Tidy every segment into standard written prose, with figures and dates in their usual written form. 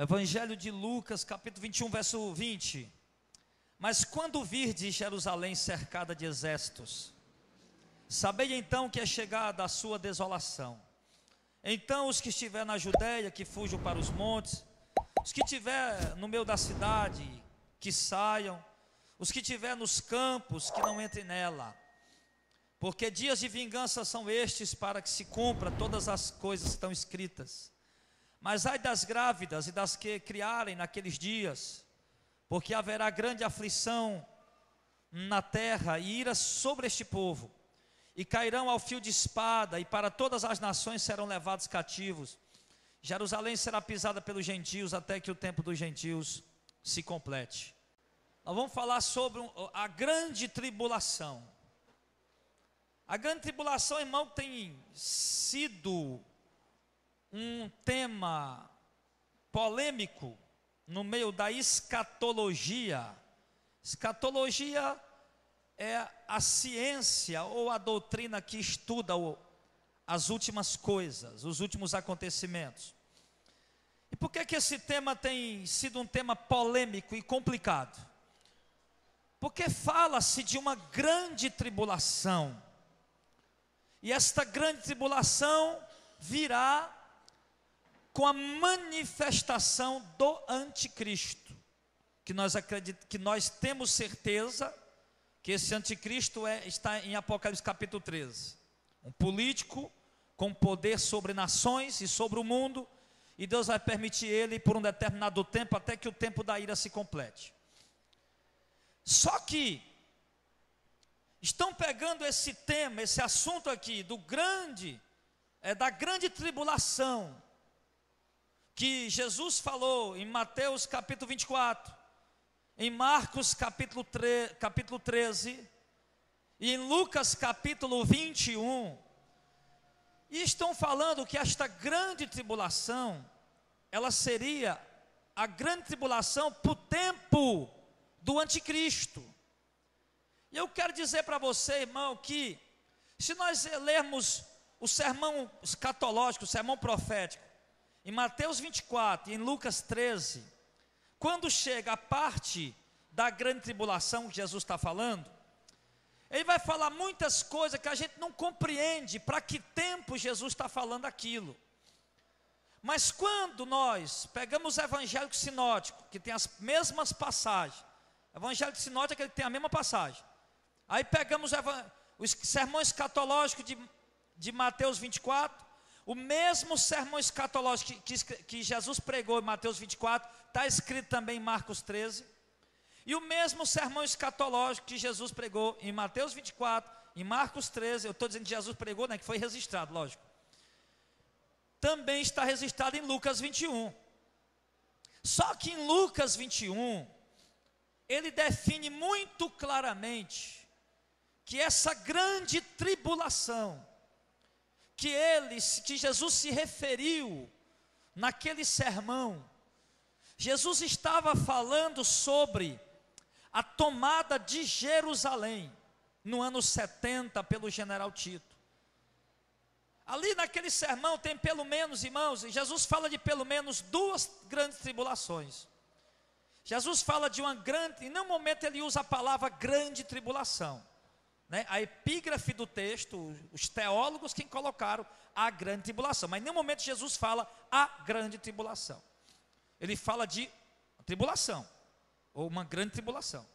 Evangelho de Lucas, capítulo 21, verso 20. Mas quando virdes Jerusalém cercada de exércitos, sabei então que é chegada a sua desolação. Então os que estiver na Judéia, que fujam para os montes, os que estiver no meio da cidade, que saiam, os que estiver nos campos, que não entrem nela. Porque dias de vingança são estes, para que se cumpra todas as coisas que estão escritas. Mas ai das grávidas e das que criarem naqueles dias, porque haverá grande aflição na terra e ira sobre este povo, e cairão ao fio de espada, e para todas as nações serão levados cativos. Jerusalém será pisada pelos gentios, até que o tempo dos gentios se complete. Nós vamos falar sobre a grande tribulação. A grande tribulação, irmão, tem sido um tema polêmico no meio da escatologia. Escatologia é a ciência ou a doutrina que estuda as últimas coisas, os últimos acontecimentos. E por que esse tema tem sido um tema polêmico e complicado? Porque fala-se de uma grande tribulação. E esta grande tribulação virá com a manifestação do anticristo, que nós temos certeza que esse anticristo está em Apocalipse capítulo 13, um político com poder sobre nações e sobre o mundo, e Deus vai permitir ele por um determinado tempo, até que o tempo da ira se complete. Só que estão pegando esse tema, esse assunto aqui da grande tribulação, que Jesus falou em Mateus capítulo 24, em Marcos capítulo 13, e em Lucas capítulo 21, e estão falando que esta grande tribulação, ela seria a grande tribulação para o tempo do anticristo. E eu quero dizer para você, irmão, que se nós lermos o sermão escatológico, o sermão profético, em Mateus 24 e em Lucas 13, quando chega a parte da grande tribulação que Jesus está falando, ele vai falar muitas coisas que a gente não compreende para que tempo Jesus está falando aquilo. Mas quando nós pegamos o evangelho sinótico, que tem as mesmas passagens, o evangelho sinótico é aquele que tem a mesma passagem, aí pegamos o sermão escatológico de Mateus 24, o mesmo sermão escatológico que Jesus pregou em Mateus 24, está escrito também em Marcos 13, e o mesmo sermão escatológico que Jesus pregou em Mateus 24, em Marcos 13, eu estou dizendo que Jesus pregou, né, que foi registrado, lógico, também está registrado em Lucas 21, só que em Lucas 21, ele define muito claramente, que essa grande tribulação, que Jesus se referiu naquele sermão, Jesus estava falando sobre a tomada de Jerusalém, no ano 70, pelo general Tito. Ali naquele sermão tem pelo menos, irmãos, Jesus fala de pelo menos duas grandes tribulações. Jesus fala de uma grande, em nenhum momento ele usa a palavra grande tribulação, né? A epígrafe do texto, os teólogos que colocaram a grande tribulação, mas em nenhum momento Jesus fala a grande tribulação. Ele fala de tribulação, ou uma grande tribulação,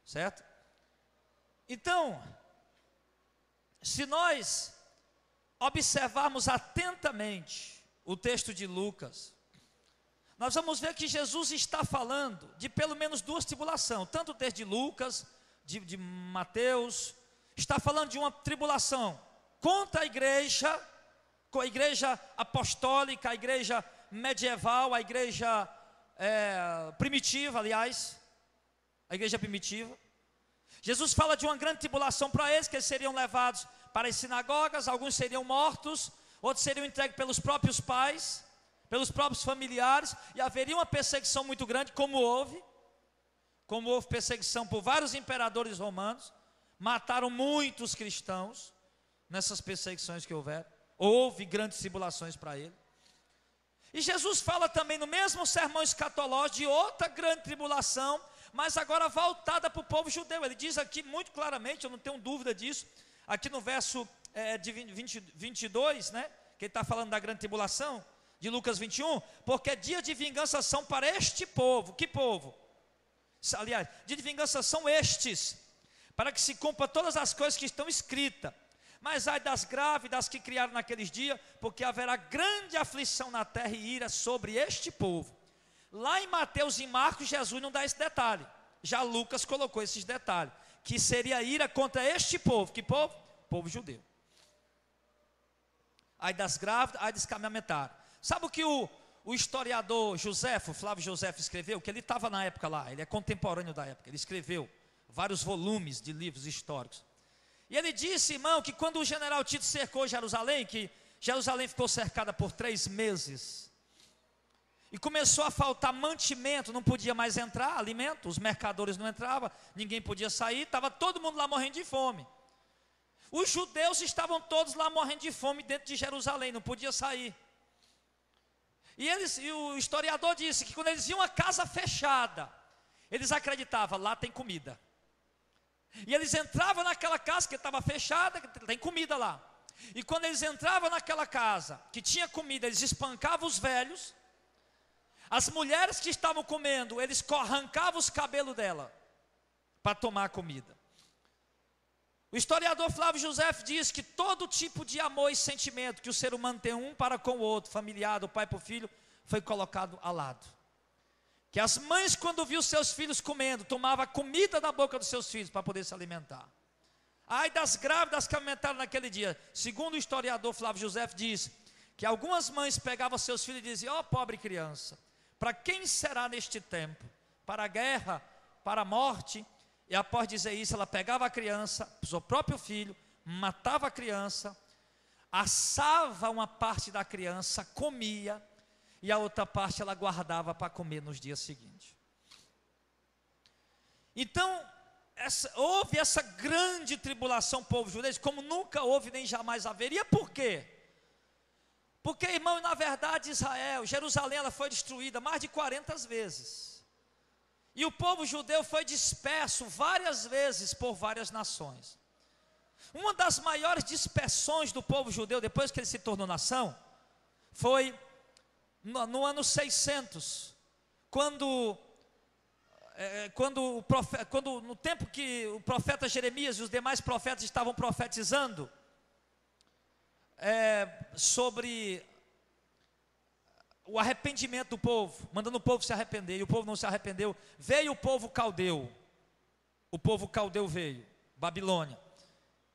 certo? Então, se nós observarmos atentamente o texto de Lucas, nós vamos ver que Jesus está falando de pelo menos duas tribulações, tanto o texto de Lucas, de Mateus, está falando de uma tribulação contra a igreja apostólica, a igreja medieval, a igreja primitiva, aliás, a igreja primitiva. Jesus fala de uma grande tribulação para eles, que eles seriam levados para as sinagogas, alguns seriam mortos, outros seriam entregues pelos próprios pais, pelos próprios familiares, e haveria uma perseguição muito grande, como houve perseguição por vários imperadores romanos, mataram muitos cristãos nessas perseguições que houveram, houve grandes tribulações para ele. E Jesus fala também no mesmo sermão escatológico de outra grande tribulação, mas agora voltada para o povo judeu. Ele diz aqui muito claramente, eu não tenho dúvida disso, aqui no verso de 22, né, que ele está falando da grande tribulação, de Lucas 21, porque dias de vingança são para este povo. Que povo? Aliás, dias de vingança são estes, para que se cumpra todas as coisas que estão escritas. Mas ai das grávidas que criaram naqueles dias, porque haverá grande aflição na terra e ira sobre este povo. Lá em Mateus e Marcos, Jesus não dá esse detalhe. Já Lucas colocou esses detalhes, que seria ira contra este povo. Que povo? Povo judeu. Ai das grávidas, ai dos que amamentaram. Sabe o que o historiador Joséfo, Flávio Joséfo escreveu? Que ele estava na época lá, ele é contemporâneo da época. Ele escreveu vários volumes de livros históricos. E ele disse, irmão, que quando o general Tito cercou Jerusalém, que Jerusalém ficou cercada por 3 meses, e começou a faltar mantimento, não podia mais entrar, alimento, os mercadores não entravam, ninguém podia sair, estava todo mundo lá morrendo de fome. Os judeus estavam todos lá morrendo de fome dentro de Jerusalém, não podia sair. E o historiador disse que quando eles iam a casa fechada, eles acreditavam, lá tem comida. E eles entravam naquela casa que estava fechada, que tem comida lá. E quando eles entravam naquela casa que tinha comida, eles espancavam os velhos. As mulheres que estavam comendo, eles arrancavam os cabelos dela para tomar a comida. O historiador Flávio Joséfo diz que todo tipo de amor e sentimento que o ser humano tem um para com o outro, familiar, do pai para o filho, foi colocado ao lado. Que as mães, quando viam seus filhos comendo, tomavam a comida da boca dos seus filhos para poder se alimentar. Ai das grávidas que amamentaram naquele dia. Segundo o historiador Flávio Joséfo diz que algumas mães pegavam seus filhos e diziam, ó pobre criança, para quem será neste tempo? Para a guerra, para a morte? E após dizer isso, ela pegava a criança, o seu próprio filho, matava a criança, assava uma parte da criança, comia, e a outra parte ela guardava para comer nos dias seguintes. Então, houve essa grande tribulação, povo judeu, como nunca houve nem jamais haveria. Por quê? Porque, irmão, na verdade Israel, Jerusalém, ela foi destruída mais de 40 vezes. E o povo judeu foi disperso várias vezes por várias nações. Uma das maiores dispersões do povo judeu, depois que ele se tornou nação, foi no ano 600, quando no tempo que o profeta Jeremias e os demais profetas estavam profetizando sobre o arrependimento do povo, mandando o povo se arrepender, e o povo não se arrependeu. Veio o povo caldeu veio, Babilônia,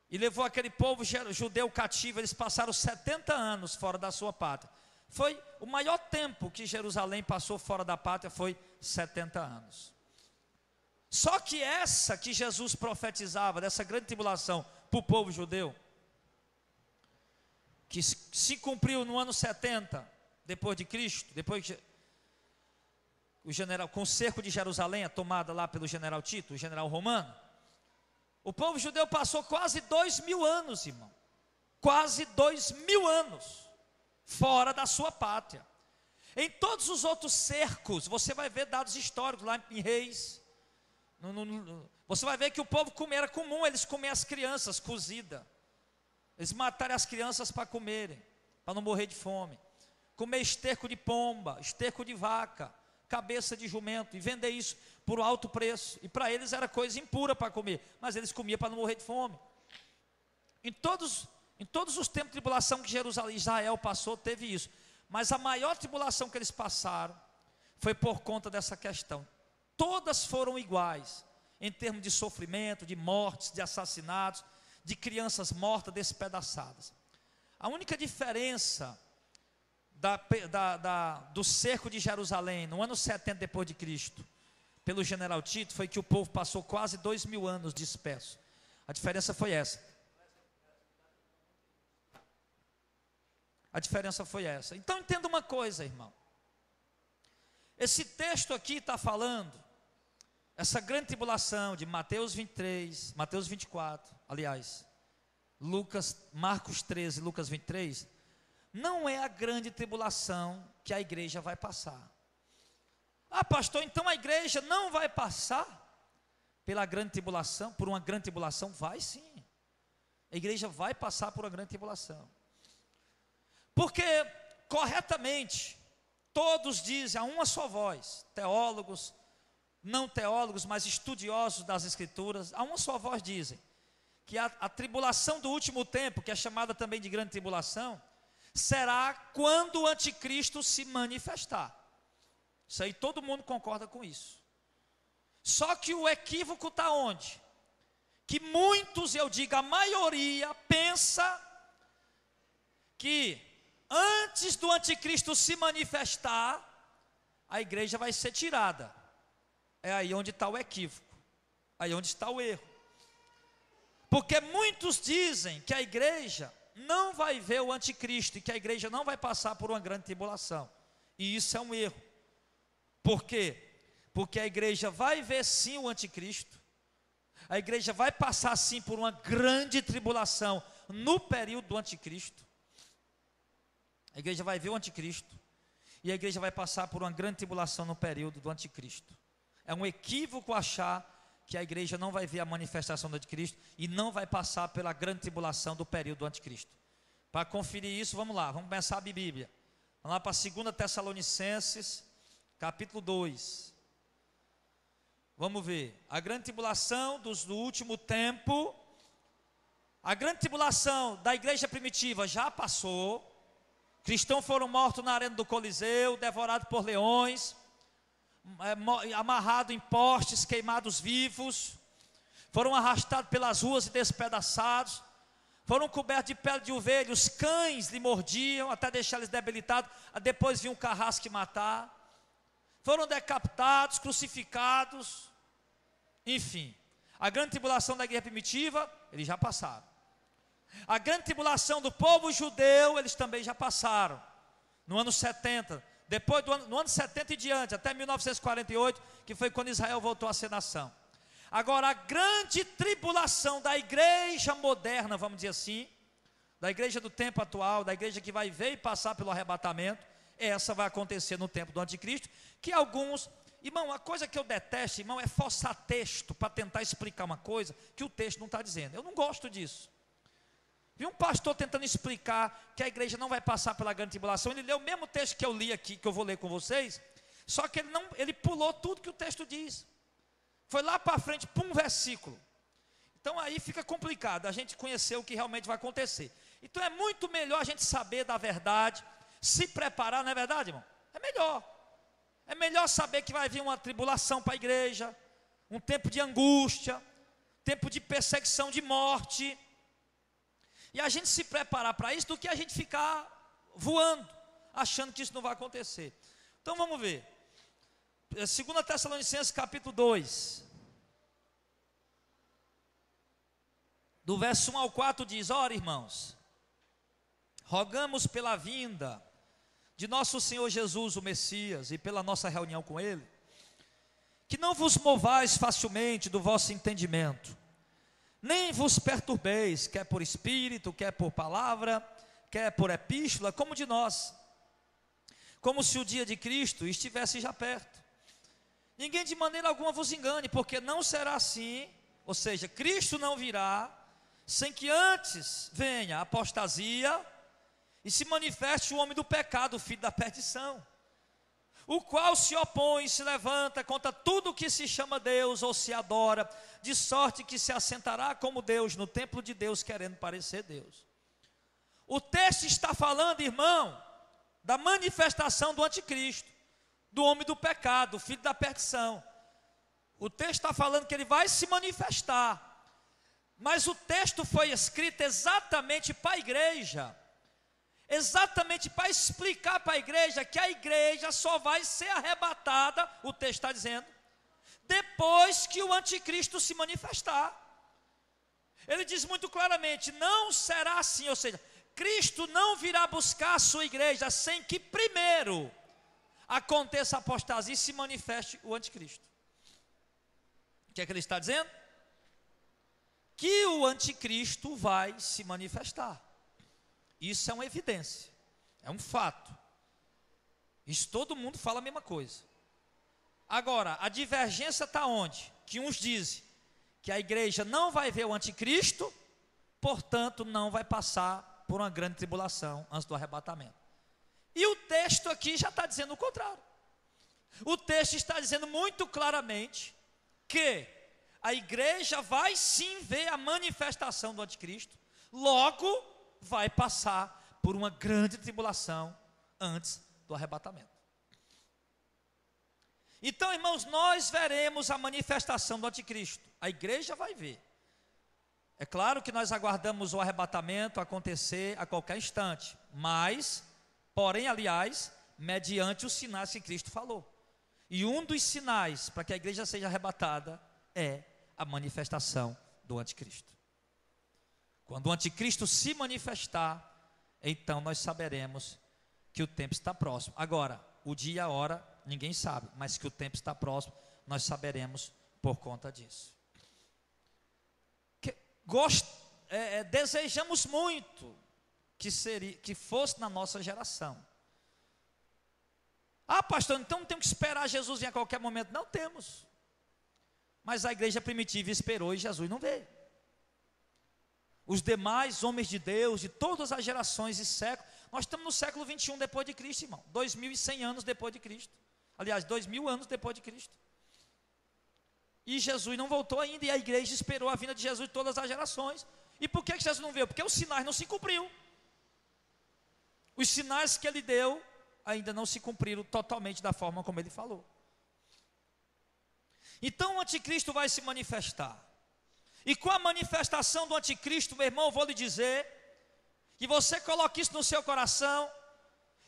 e levou aquele povo judeu cativo. Eles passaram 70 anos fora da sua pátria. Foi o maior tempo que Jerusalém passou fora da pátria, foi 70 anos. Só que essa que Jesus profetizava, dessa grande tribulação para o povo judeu, que se cumpriu no ano 70 depois de Cristo, depois que com o cerco de Jerusalém, a tomada lá pelo general Tito, o general romano, o povo judeu passou quase 2000 anos, irmão, quase 2000 anos fora da sua pátria. Em todos os outros cercos, você vai ver dados históricos lá em Reis, você vai ver que o povo era comum, eles comiam as crianças cozidas, eles mataram as crianças para comerem, para não morrer de fome, comer esterco de pomba, esterco de vaca, cabeça de jumento, e vender isso por alto preço, e para eles era coisa impura para comer, mas eles comiam para não morrer de fome. Em todos os tempos de tribulação que Israel passou, teve isso. Mas a maior tribulação que eles passaram foi por conta dessa questão. Todas foram iguais, em termos de sofrimento, de mortes, de assassinatos, de crianças mortas, despedaçadas. A única diferença do cerco de Jerusalém, no ano 70 depois de Cristo, pelo general Tito, foi que o povo passou quase 2000 anos disperso. A diferença foi essa. A diferença foi essa. Então entenda uma coisa, irmão. Esse texto aqui está falando, essa grande tribulação de Mateus 23, Mateus 24, aliás, Marcos 13, Lucas 23, não é a grande tribulação que a igreja vai passar. Ah, pastor, então a igreja não vai passar pela grande tribulação, por uma grande tribulação? Vai sim. A igreja vai passar por uma grande tribulação. Porque, corretamente, todos dizem a uma só voz, teólogos, não teólogos, mas estudiosos das Escrituras, a uma só voz dizem que a tribulação do último tempo, que é chamada também de grande tribulação, será quando o anticristo se manifestar. Isso aí todo mundo concorda com isso. Só que o equívoco está onde? Que muitos, eu digo a maioria, pensa que antes do anticristo se manifestar, a igreja vai ser tirada. É aí onde está o equívoco, aí onde está o erro. Porque muitos dizem que a igreja não vai ver o anticristo e que a igreja não vai passar por uma grande tribulação. E isso é um erro. Por quê? Porque a igreja vai ver sim o anticristo, a igreja vai passar sim por uma grande tribulação no período do anticristo. A igreja vai ver o anticristo e a igreja vai passar por uma grande tribulação no período do anticristo. É um equívoco achar que a igreja não vai ver a manifestação do anticristo e não vai passar pela grande tribulação do período do anticristo. Para conferir isso, vamos lá, vamos começar a Bíblia. Vamos lá para 2 Tessalonicenses, capítulo 2. Vamos ver, a grande tribulação do último tempo. A grande tribulação da igreja primitiva já passou. Cristãos foram mortos na arena do Coliseu, devorados por leões, amarrados em postes, queimados vivos, foram arrastados pelas ruas e despedaçados, foram cobertos de pele de ovelha, os cães lhe mordiam até deixar eles debilitados, depois vinha um carrasco matar, foram decapitados, crucificados, enfim. A grande tribulação da igreja primitiva, eles já passaram. A grande tribulação do povo judeu, eles também já passaram, no ano 70, no ano 70 e diante, até 1948, que foi quando Israel voltou a ser nação. Agora, a grande tribulação da igreja moderna, vamos dizer assim, da igreja do tempo atual, da igreja que vai ver e passar pelo arrebatamento, essa vai acontecer no tempo do anticristo, que alguns, irmão, a coisa que eu detesto, irmão, é forçar texto para tentar explicar uma coisa que o texto não está dizendo. Eu não gosto disso. Vi um pastor tentando explicar que a igreja não vai passar pela grande tribulação. Ele leu o mesmo texto que eu li aqui, que eu vou ler com vocês, só que ele pulou tudo que o texto diz. Foi lá para frente, para um versículo. Então aí fica complicado a gente conhecer o que realmente vai acontecer. Então é muito melhor a gente saber da verdade, se preparar, não é verdade, irmão? É melhor. É melhor saber que vai vir uma tribulação para a igreja, um tempo de angústia, tempo de perseguição, de morte. E a gente se preparar para isso do que a gente ficar voando, achando que isso não vai acontecer. Então vamos ver. 2 Tessalonicenses capítulo 2. Do verso 1 ao 4 diz: ora, irmãos, rogamos pela vinda de nosso Senhor Jesus, o Messias, e pela nossa reunião com Ele, que não vos movais facilmente do vosso entendimento, nem vos perturbeis, quer por espírito, quer por palavra, quer por epístola, como de nós, como se o dia de Cristo estivesse já perto. Ninguém de maneira alguma vos engane, porque não será assim, ou seja, Cristo não virá, sem que antes venha a apostasia, e se manifeste o homem do pecado, o filho da perdição, o qual se opõe e se levanta contra tudo que se chama Deus ou se adora, de sorte que se assentará como Deus no templo de Deus, querendo parecer Deus. O texto está falando, irmão, da manifestação do anticristo, do homem do pecado, o filho da perdição. O texto está falando que ele vai se manifestar, mas o texto foi escrito exatamente para a igreja, exatamente para explicar para a igreja que a igreja só vai ser arrebatada, o texto está dizendo, depois que o anticristo se manifestar. Ele diz muito claramente, não será assim, ou seja, Cristo não virá buscar a sua igreja sem que primeiro aconteça a apostasia e se manifeste o anticristo. O que é que ele está dizendo? Que o anticristo vai se manifestar. Isso é uma evidência. É um fato. Isso todo mundo fala a mesma coisa. Agora, a divergência está onde? Que uns dizem que a igreja não vai ver o anticristo, portanto não vai passar por uma grande tribulação antes do arrebatamento. E o texto aqui já está dizendo o contrário. O texto está dizendo muito claramente que a igreja vai sim ver a manifestação do anticristo, logo vai passar por uma grande tribulação antes do arrebatamento. Então, irmãos, nós veremos a manifestação do anticristo. A igreja vai ver. É claro que nós aguardamos o arrebatamento acontecer a qualquer instante, mas, porém, aliás, mediante os sinais que Cristo falou. E um dos sinais para que a igreja seja arrebatada é a manifestação do anticristo. Quando o anticristo se manifestar, então nós saberemos que o tempo está próximo. Agora, o dia e a hora, ninguém sabe, mas que o tempo está próximo, nós saberemos por conta disso. Desejamos muito que fosse na nossa geração. Ah, pastor, então não temos que esperar Jesus vir a qualquer momento. Não temos. Mas a igreja primitiva esperou e Jesus não veio. Os demais homens de Deus, de todas as gerações e séculos, nós estamos no século 21 depois de Cristo, irmão. 2100 anos depois de Cristo. Aliás, 2000 anos depois de Cristo. E Jesus não voltou ainda, e a igreja esperou a vinda de Jesus de todas as gerações. E por que Jesus não veio? Porque os sinais não se cumpriram. Os sinais que ele deu ainda não se cumpriram totalmente da forma como ele falou. Então o anticristo vai se manifestar. E com a manifestação do anticristo, meu irmão, eu vou lhe dizer, que você coloque isso no seu coração,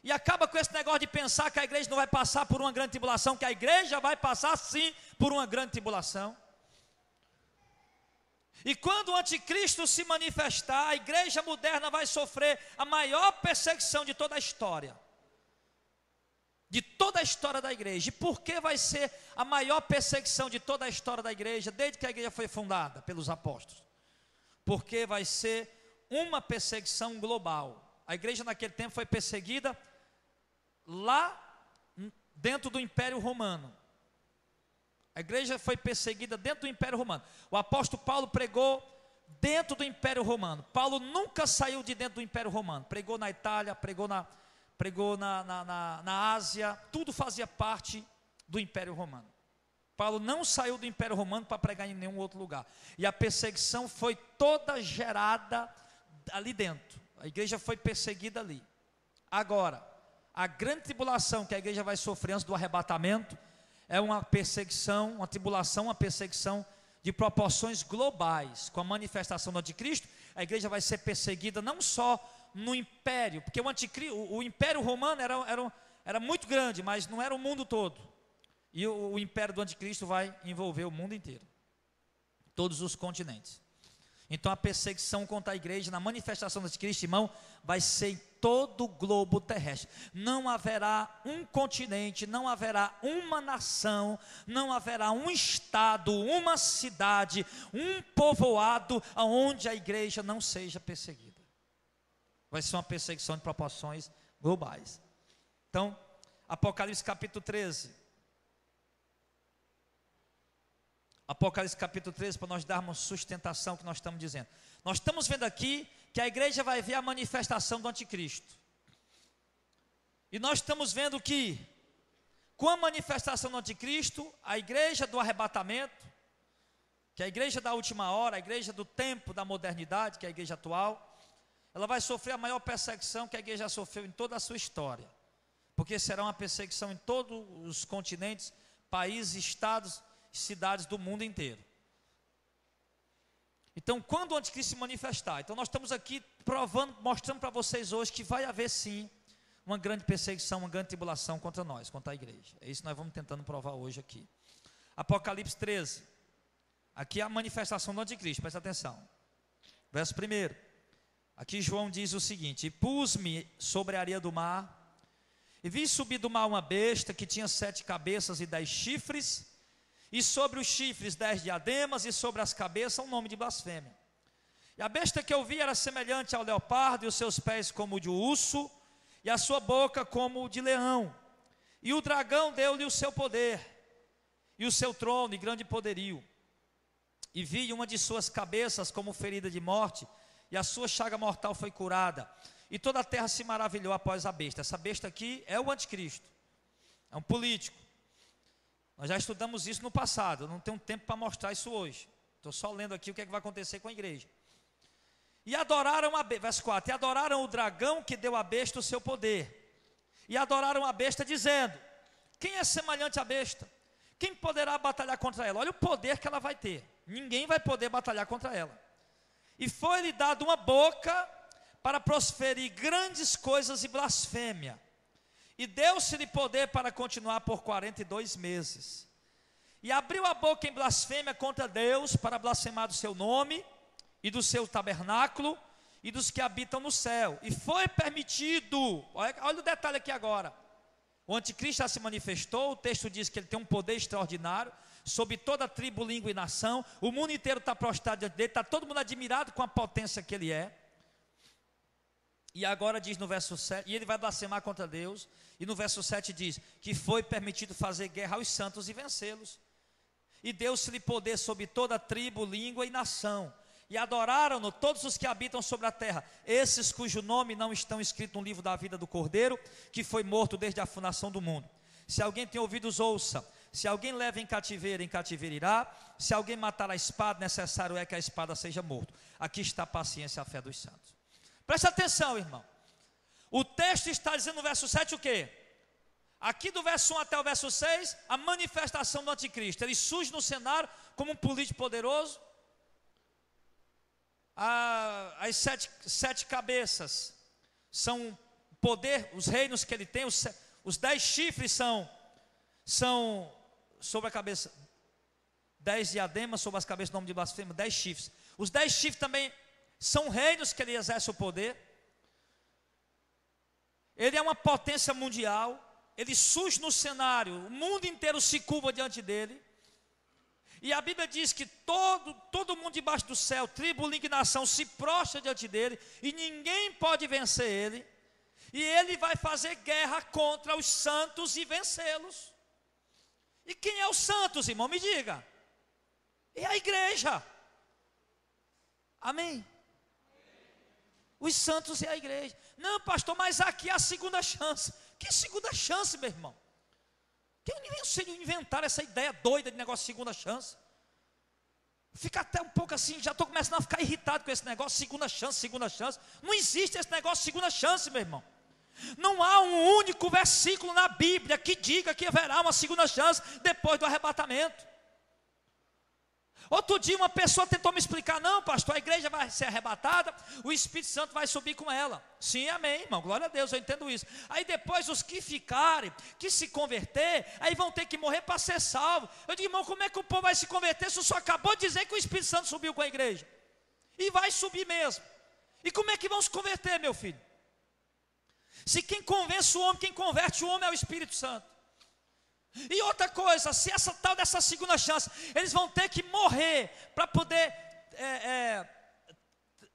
e acaba com esse negócio de pensar que a igreja não vai passar por uma grande tribulação, que a igreja vai passar sim por uma grande tribulação. E quando o anticristo se manifestar, a igreja moderna vai sofrer a maior perseguição de toda a história. De toda a história da igreja. E por que vai ser a maior perseguição de toda a história da igreja, desde que a igreja foi fundada pelos apóstolos? Porque vai ser uma perseguição global. A igreja naquele tempo foi perseguida lá dentro do Império Romano. A igreja foi perseguida dentro do Império Romano. O apóstolo Paulo pregou dentro do Império Romano. Paulo nunca saiu de dentro do Império Romano. Pregou na Itália, pregou na Ásia, tudo fazia parte do Império Romano. Paulo não saiu do Império Romano para pregar em nenhum outro lugar. E a perseguição foi toda gerada ali dentro. A igreja foi perseguida ali. Agora, a grande tribulação que a igreja vai sofrer antes do arrebatamento é uma perseguição, uma tribulação, uma perseguição de proporções globais. Com a manifestação do anticristo, a igreja vai ser perseguida não só no império, porque o império romano era muito grande, mas não era o mundo todo. E o império do anticristo vai envolver o mundo inteiro, todos os continentes. Então a perseguição contra a igreja, na manifestação do anticristo, irmão, vai ser em todo o globo terrestre. Não haverá um continente, não haverá uma nação, não haverá um estado, uma cidade, um povoado onde a igreja não seja perseguida. Vai ser uma perseguição de proporções globais. Então, Apocalipse capítulo 13. Apocalipse capítulo 13, para nós darmos sustentação ao que nós estamos dizendo. Nós estamos vendo aqui que a igreja vai ver a manifestação do anticristo. E nós estamos vendo que, com a manifestação do anticristo, a igreja do arrebatamento, que é a igreja da última hora, a igreja do tempo da modernidade, que é a igreja atual, ela vai sofrer a maior perseguição que a igreja já sofreu em toda a sua história. Porque será uma perseguição em todos os continentes, países, estados, cidades do mundo inteiro. Então, quando o anticristo se manifestar, então nós estamos aqui provando, mostrando para vocês hoje que vai haver sim uma grande perseguição, uma grande tribulação contra nós, contra a igreja. É isso que nós vamos tentando provar hoje aqui. Apocalipse 13. Aqui é a manifestação do anticristo, presta atenção. Verso 1. Aqui João diz o seguinte: e pus-me sobre a areia do mar, e vi subir do mar uma besta que tinha 7 cabeças e 10 chifres, e sobre os chifres 10 diademas, e sobre as cabeças um nome de blasfêmia. E a besta que eu vi era semelhante ao leopardo, e os seus pés como o de urso, e a sua boca como o de leão. E o dragão deu-lhe o seu poder, e o seu trono e grande poderio. E vi uma de suas cabeças como ferida de morte, e a sua chaga mortal foi curada. E toda a terra se maravilhou após a besta. Essa besta aqui é o anticristo, é um político. Nós já estudamos isso no passado, eu não tenho tempo para mostrar isso hoje. Estou só lendo aqui o que é que vai acontecer com a igreja. E adoraram a besta, verso 4, e adoraram o dragão que deu à besta o seu poder. E adoraram a besta dizendo: quem é semelhante à besta? Quem poderá batalhar contra ela? Olha o poder que ela vai ter. Ninguém vai poder batalhar contra ela. E foi-lhe dado uma boca para proferir grandes coisas e blasfêmia. E deu-se-lhe poder para continuar por 42 meses. E abriu a boca em blasfêmia contra Deus, para blasfemar do seu nome, e do seu tabernáculo, e dos que habitam no céu. E foi permitido, olha o detalhe aqui agora. O anticristo já se manifestou, o texto diz que ele tem um poder extraordinário, sobre toda a tribo, língua e nação. O mundo inteiro está prostrado diante dele, está todo mundo admirado com a potência que ele é. E agora diz no verso 7, e ele vai blasfemar contra Deus. E no verso 7 diz que foi permitido fazer guerra aos santos e vencê-los. E deu-se-lhe poder sobre toda a tribo, língua e nação. E adoraram-no todos os que habitam sobre a terra, esses cujo nome não estão escritos no livro da vida do Cordeiro, que foi morto desde a fundação do mundo. Se alguém tem ouvidos, ouça. Se alguém leva em cativeiro irá. Se alguém matar a espada, necessário é que a espada seja morto. Aqui está a paciência e a fé dos santos. Presta atenção, irmão. O texto está dizendo no verso 7 o quê? Aqui do verso 1 até o verso 6, a manifestação do anticristo. Ele surge no cenário como um político poderoso. As sete cabeças são poder, os reinos que ele tem, os 10 chifres são sobre a cabeça, 10 diademas sobre as cabeças, nome de blasfêmia, 10 chifres. Os 10 chifres também são reinos que ele exerce o poder. Ele é uma potência mundial. Ele surge no cenário, o mundo inteiro se curva diante dele. E a Bíblia diz que todo mundo debaixo do céu, tribo, língua e nação, se prostra diante dele, e ninguém pode vencer ele. E ele vai fazer guerra contra os santos e vencê-los. E quem é os santos, irmão? Me diga. É a igreja. Amém? Os santos é a igreja. Não, pastor, mas aqui é a segunda chance. Que segunda chance, meu irmão? Quem inventaram essa ideia doida de negócio de segunda chance? Fica até um pouco assim, já estou começando a ficar irritado com esse negócio, segunda chance, segunda chance. Não existe esse negócio de segunda chance, meu irmão. Não há um único versículo na Bíblia que diga que haverá uma segunda chance depois do arrebatamento. Outro dia uma pessoa tentou me explicar: não, pastor, a igreja vai ser arrebatada, o Espírito Santo vai subir com ela. Sim, amém, irmão, glória a Deus, eu entendo isso. Aí depois os que ficarem, que se converter, aí vão ter que morrer para ser salvo. Eu digo: irmão, como é que o povo vai se converter se o senhor acabou de dizer que o Espírito Santo subiu com a igreja? E vai subir mesmo. E como é que vão se converter, meu filho? Se quem convence o homem, quem converte o homem é o Espírito Santo. E outra coisa, se essa tal dessa segunda chance, eles vão ter que morrer para poder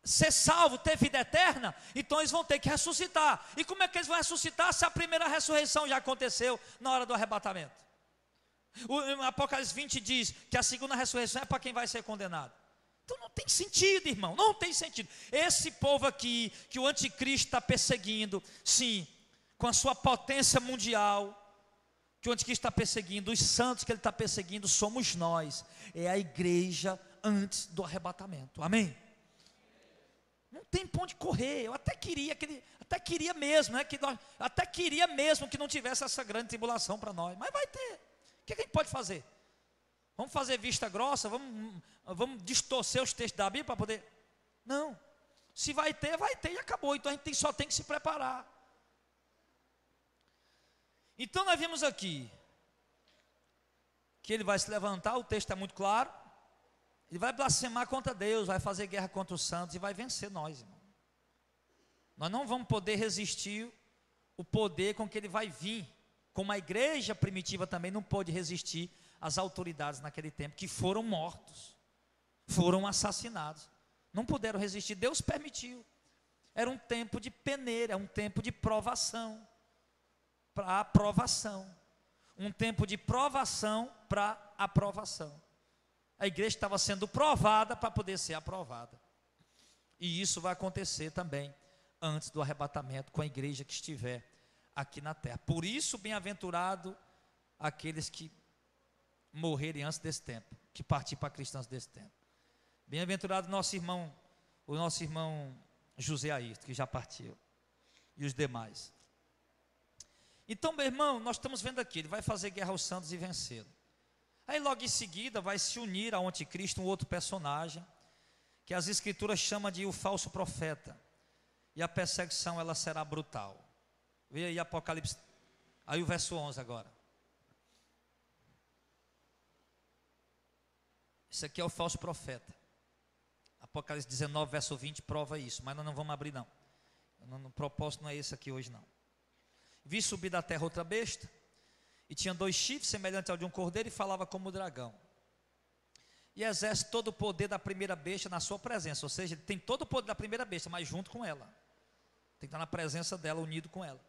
ser salvo, ter vida eterna, então eles vão ter que ressuscitar. E como é que eles vão ressuscitar se a primeira ressurreição já aconteceu na hora do arrebatamento? O Apocalipse 20 diz que a segunda ressurreição é para quem vai ser condenado. Então não tem sentido, irmão, não tem sentido. Esse povo aqui, que o anticristo está perseguindo, sim, com a sua potência mundial, que o anticristo está perseguindo, os santos que ele está perseguindo, somos nós, é a igreja antes do arrebatamento, amém? Não tem pra onde correr. Eu até queria mesmo, né, até queria mesmo que não tivesse essa grande tribulação para nós, mas vai ter. O que a gente pode fazer? Vamos fazer vista grossa, vamos distorcer os textos da Bíblia para poder? Não, se vai ter e acabou. Então a gente só tem que se preparar. Então nós vimos aqui que ele vai se levantar, o texto é muito claro, ele vai blasfemar contra Deus, vai fazer guerra contra os santos e vai vencer nós, irmão. Nós não vamos poder resistir o poder com que ele vai vir, como a igreja primitiva também não pôde resistir às autoridades naquele tempo, que foram mortos, foram assassinados, não puderam resistir, Deus permitiu. Era um tempo de peneira, um tempo de provação, para aprovação. Um tempo de provação para aprovação. A igreja estava sendo provada para poder ser aprovada. E isso vai acontecer também antes do arrebatamento com a igreja que estiver aqui na terra. Por isso, bem-aventurado aqueles que morrerem antes desse tempo, que partir para Cristo antes desse tempo. Bem-aventurado o nosso irmão José Ayrton, que já partiu, e os demais. Então, meu irmão, nós estamos vendo aqui, ele vai fazer guerra aos santos e vencê-lo. Aí logo em seguida vai se unir ao anticristo um outro personagem, que as escrituras chamam de o falso profeta, e a perseguição ela será brutal. Vê aí Apocalipse, aí o verso 11 agora. Isso aqui é o falso profeta. Apocalipse 19, verso 20 prova isso, mas nós não vamos abrir não. O propósito não é esse aqui hoje não. Vi subir da terra outra besta, e tinha 2 chifres semelhantes ao de um cordeiro, e falava como o dragão. E exerce todo o poder da primeira besta na sua presença, ou seja, ele tem todo o poder da primeira besta, mas junto com ela. Tem que estar na presença dela, unido com ela.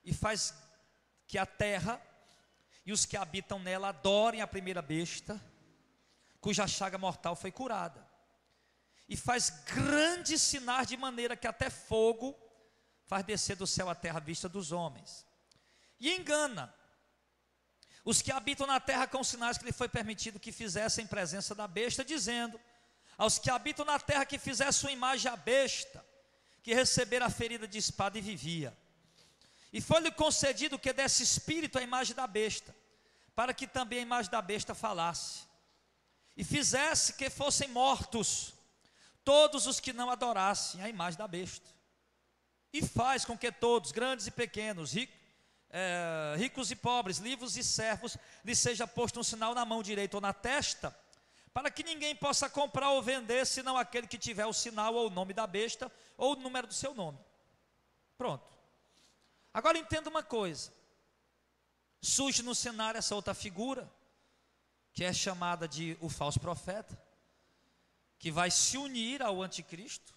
E faz que a terra e os que habitam nela adorem a primeira besta, cuja chaga mortal foi curada. E faz grandes sinais de maneira que até fogo faz descer do céu a terra à vista dos homens. E engana os que habitam na terra com os sinais que lhe foi permitido que fizessem em presença da besta, dizendo aos que habitam na terra que fizessem uma imagem à besta, que recebera a ferida de espada e vivia. E foi-lhe concedido que desse espírito à imagem da besta, para que também a imagem da besta falasse, e fizesse que fossem mortos todos os que não adorassem a imagem da besta. E faz com que todos, grandes e pequenos, ricos e pobres, livres e servos, lhe seja posto um sinal na mão direita ou na testa, para que ninguém possa comprar ou vender, senão aquele que tiver o sinal ou o nome da besta, ou o número do seu nome. Pronto. Agora entenda uma coisa. Surge no cenário essa outra figura, que é chamada de o falso profeta, que vai se unir ao anticristo,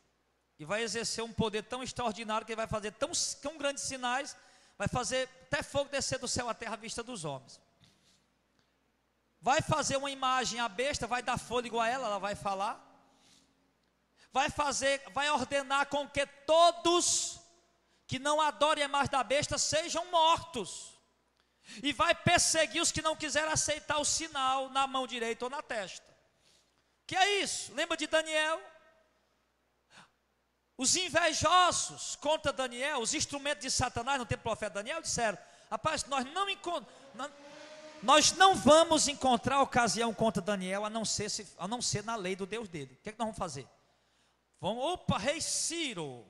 e vai exercer um poder tão extraordinário, que ele vai fazer tão grandes sinais, vai fazer até fogo descer do céu à terra à vista dos homens. Vai fazer uma imagem à besta, vai dar fôlego a ela vai falar. Vai ordenar com que todos que não adorem a imagem da besta sejam mortos. E vai perseguir os que não quiserem aceitar o sinal na mão direita ou na testa. Que é isso? Lembra de Daniel? Os invejosos contra Daniel, os instrumentos de Satanás no tempo do profeta Daniel, disseram: rapaz, nós não vamos encontrar ocasião contra Daniel, a não ser na lei do Deus dele. O que é que nós vamos fazer? Rei Ciro.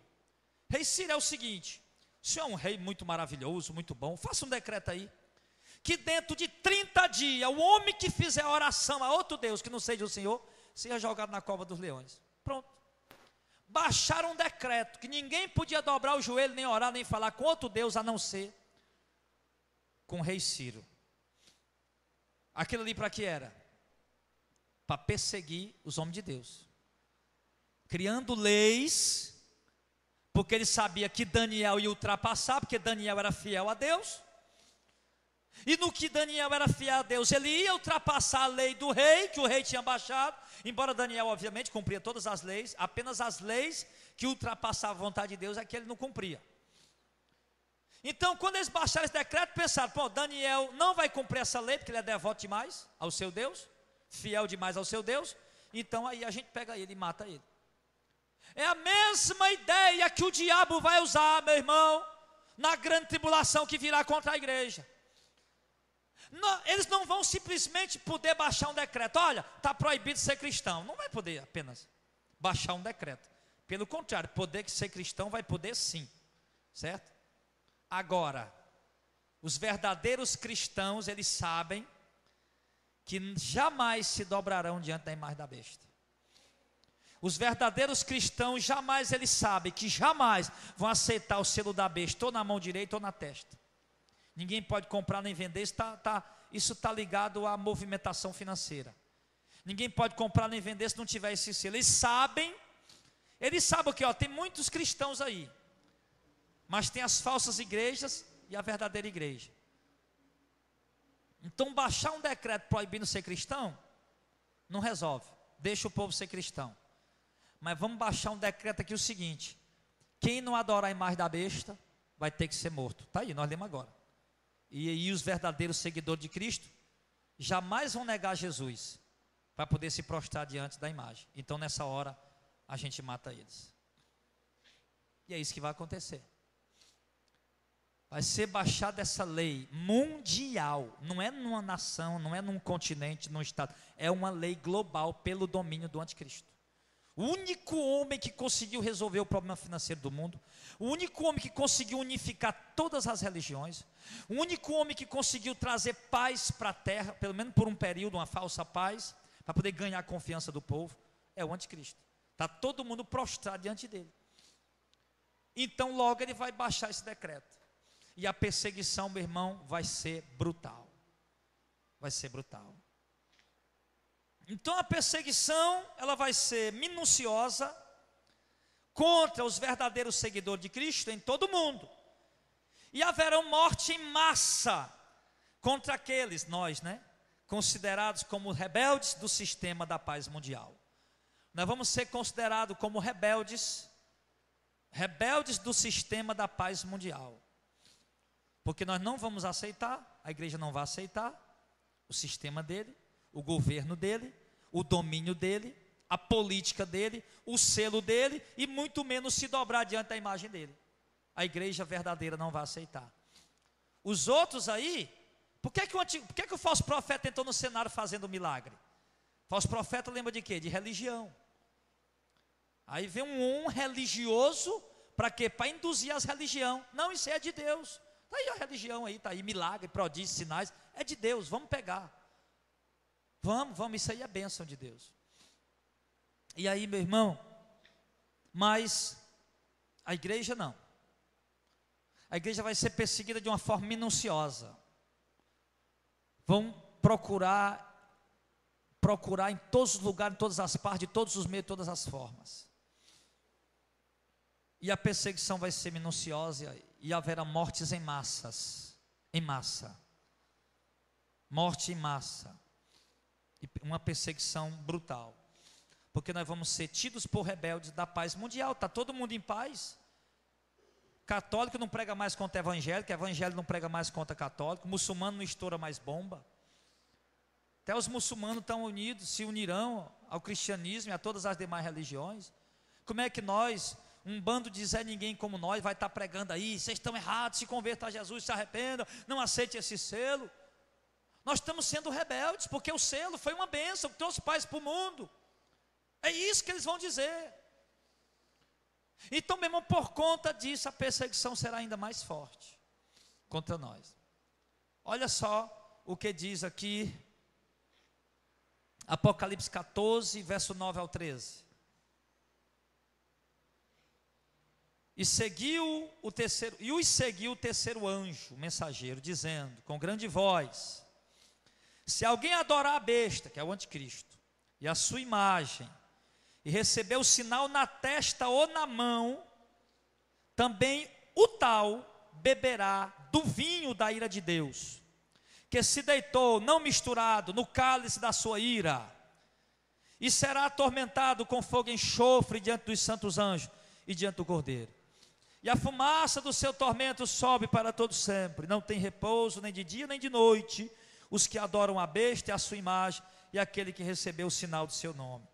Rei Ciro é o seguinte: o senhor é um rei muito maravilhoso, muito bom, faça um decreto aí, que dentro de 30 dias, o homem que fizer oração a outro Deus, que não seja o Senhor, seja jogado na cova dos leões. Pronto. Baixaram um decreto, que ninguém podia dobrar o joelho, nem orar, nem falar com outro Deus, a não ser com o rei Ciro. Aquilo ali para que era? Para perseguir os homens de Deus, criando leis, porque ele sabia que Daniel ia ultrapassar, porque Daniel era fiel a Deus, e no que Daniel era fiel a Deus, ele ia ultrapassar a lei do rei, que o rei tinha baixado, embora Daniel obviamente cumpria todas as leis, apenas as leis que ultrapassavam a vontade de Deus é que ele não cumpria. Então quando eles baixaram esse decreto, pensaram: pô, Daniel não vai cumprir essa lei, porque ele é devoto demais ao seu Deus, fiel demais ao seu Deus, então aí a gente pega ele e mata ele. É a mesma ideia que o diabo vai usar, meu irmão, na grande tribulação que virá contra a igreja. Não, eles não vão simplesmente poder baixar um decreto: olha, está proibido ser cristão. Não vai poder apenas baixar um decreto. Pelo contrário, poder ser cristão vai poder sim, certo? Agora, os verdadeiros cristãos, eles sabem que jamais se dobrarão diante da imagem da besta. Os verdadeiros cristãos jamais eles sabem que jamais vão aceitar o selo da besta, ou na mão direita ou na testa. Ninguém pode comprar nem vender, isso está ligado à movimentação financeira. Ninguém pode comprar nem vender se não tiver esse selo. Eles sabem Ele sabe que tem muitos cristãos aí, mas tem as falsas igrejas e a verdadeira igreja. Então baixar um decreto proibindo ser cristão não resolve, deixa o povo ser cristão. Mas vamos baixar um decreto aqui o seguinte: quem não adorar a imagem da besta vai ter que ser morto. Está aí, nós lemos agora. E aí os verdadeiros seguidores de Cristo jamais vão negar Jesus para poder se prostrar diante da imagem. Então nessa hora a gente mata eles. E é isso que vai acontecer. Vai ser baixada essa lei mundial, não é numa nação, não é num continente, num estado, é uma lei global pelo domínio do anticristo. O único homem que conseguiu resolver o problema financeiro do mundo, o único homem que conseguiu unificar todas as religiões, o único homem que conseguiu trazer paz para a terra, pelo menos por um período, uma falsa paz, para poder ganhar a confiança do povo, é o anticristo. Está todo mundo prostrado diante dele. Então logo ele vai baixar esse decreto. E a perseguição, meu irmão, vai ser brutal. Vai ser brutal. Então a perseguição, ela vai ser minuciosa contra os verdadeiros seguidores de Cristo em todo o mundo. E haverá morte em massa contra aqueles, nós, considerados como rebeldes do sistema da paz mundial. Nós vamos ser considerados como rebeldes do sistema da paz mundial. Porque nós não vamos aceitar, a igreja não vai aceitar o sistema dele, o governo dele, o domínio dele, a política dele, o selo dele, e muito menos se dobrar diante da imagem dele. A igreja verdadeira não vai aceitar. Os outros aí, por que o falso profeta entrou no cenário fazendo milagre? O falso profeta lembra de quê? De religião. Aí vem um religioso, para quê? Para induzir as religiões. Não, isso é de Deus. Está aí a religião aí, está aí, milagre, prodígios, sinais, é de Deus, vamos pegar. Vamos, isso aí é bênção de Deus. E aí, meu irmão, mas a igreja não. A igreja vai ser perseguida de uma forma minuciosa. Vão procurar em todos os lugares, em todas as partes, de todos os meios, de todas as formas. E a perseguição vai ser minuciosa e haverá mortes em massa. Morte em massa. E uma perseguição brutal. Porque nós vamos ser tidos por rebeldes da paz mundial. Está todo mundo em paz. Católico não prega mais contra evangélico não prega mais contra católico, muçulmano não estoura mais bomba. Até os muçulmanos estão unidos, se unirão ao cristianismo e a todas as demais religiões. Como é que nós, um bando de Zé Ninguém como nós, vai estar pregando aí, vocês estão errados, se convertam a Jesus, se arrependam, não aceite esse selo? Nós estamos sendo rebeldes, porque o selo foi uma bênção que trouxe paz para o mundo. É isso que eles vão dizer. Então mesmo por conta disso, a perseguição será ainda mais forte contra nós. Olha só o que diz aqui Apocalipse 14, verso 9 ao 13. E os seguiu o terceiro anjo, o mensageiro, dizendo com grande voz: se alguém adorar a besta, que é o anticristo, e a sua imagem, e receber o sinal na testa ou na mão, também o tal beberá do vinho da ira de Deus, que se deitou, não misturado, no cálice da sua ira, e será atormentado com fogo e enxofre diante dos santos anjos e diante do Cordeiro. E a fumaça do seu tormento sobe para todo sempre, não tem repouso nem de dia nem de noite, os que adoram a besta e a sua imagem, e aquele que recebeu o sinal do seu nome.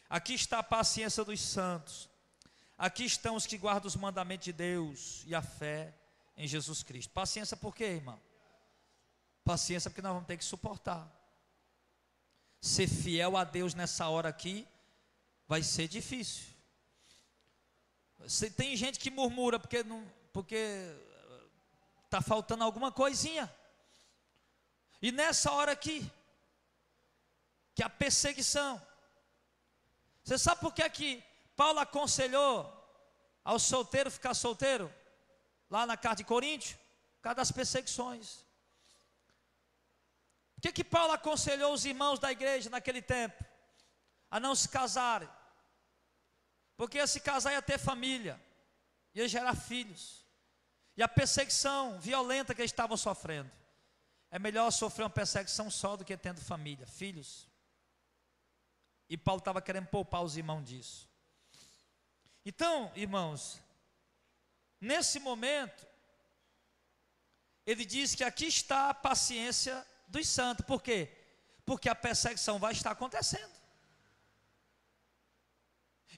Aqui está a paciência dos santos, aqui estão os que guardam os mandamentos de Deus e a fé em Jesus Cristo. Paciência por quê, irmão? Paciência porque nós vamos ter que suportar. Ser fiel a Deus nessa hora aqui vai ser difícil. Tem gente que murmura porque está faltando alguma coisinha. E nessa hora aqui, que a perseguição. Você sabe por que Paulo aconselhou ao solteiro ficar solteiro? Lá na carta de Coríntios? Por causa das perseguições. Por que Paulo aconselhou os irmãos da igreja naquele tempo a não se casarem? porque esse casal ia ter família, ia gerar filhos, e a perseguição violenta que eles estavam sofrendo, é melhor sofrer uma perseguição só do que tendo família, filhos. E Paulo estava querendo poupar os irmãos disso. Então, irmãos, nesse momento, ele diz que aqui está a paciência dos santos. Por quê? Porque a perseguição vai estar acontecendo.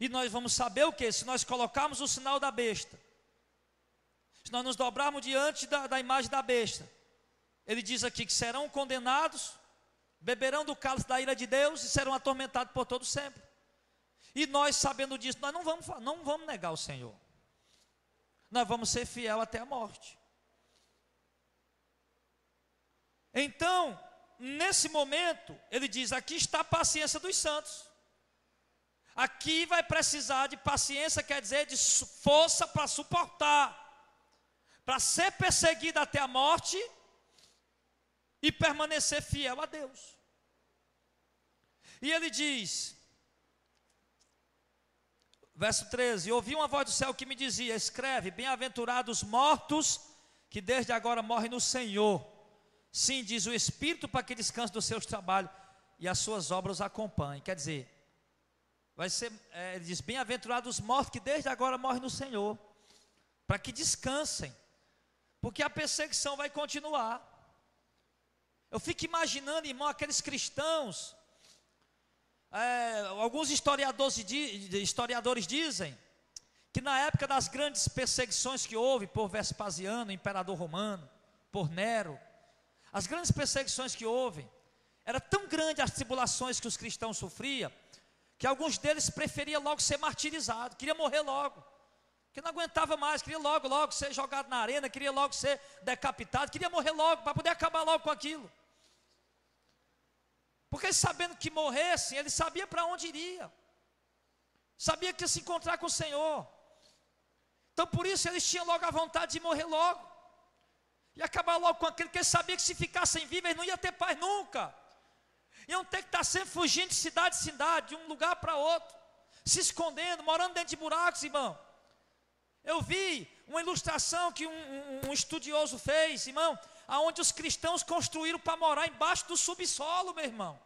E nós vamos saber o quê? Se nós colocarmos o sinal da besta, se nós nos dobrarmos diante da imagem da besta, ele diz aqui que serão condenados, beberão do cálice da ira de Deus e serão atormentados por todo sempre. E nós, sabendo disso, nós não vamos negar o Senhor. Nós vamos ser fiel até a morte. Então, nesse momento, ele diz, aqui está a paciência dos santos. Aqui vai precisar de paciência, quer dizer, de força para suportar, para ser perseguido até a morte e permanecer fiel a Deus. E ele diz, verso 13, ouvi uma voz do céu que me dizia, escreve, bem-aventurados mortos, que desde agora morrem no Senhor. Sim, diz o Espírito, para que descanse dos seus trabalhos e as suas obras os acompanhem. Quer dizer, vai ser, ele diz, bem-aventurados mortos, que desde agora morrem no Senhor, para que descansem, porque a perseguição vai continuar. Eu fico imaginando, irmão, aqueles cristãos, alguns historiadores dizem, que na época das grandes perseguições que houve por Vespasiano, imperador romano, por Nero, as grandes perseguições que houve, era tão grande as tribulações que os cristãos sofriam, que alguns deles preferiam logo ser martirizados, queriam morrer logo, que não aguentava mais, queria logo ser jogado na arena, queria logo ser decapitado, queria morrer logo, para poder acabar logo com aquilo. Porque sabendo que morressem, ele sabia para onde iria, sabia que ia se encontrar com o Senhor. Então por isso eles tinham logo a vontade de morrer logo, e acabar logo com aquilo, que eles sabiam que se ficassem vivos, eles não iam ter paz nunca, iam ter que estar sempre fugindo de cidade em cidade, de um lugar para outro, se escondendo, morando dentro de buracos, irmão. Eu vi uma ilustração que um estudioso fez, irmão, aonde os cristãos construíram para morar embaixo do subsolo, meu irmão.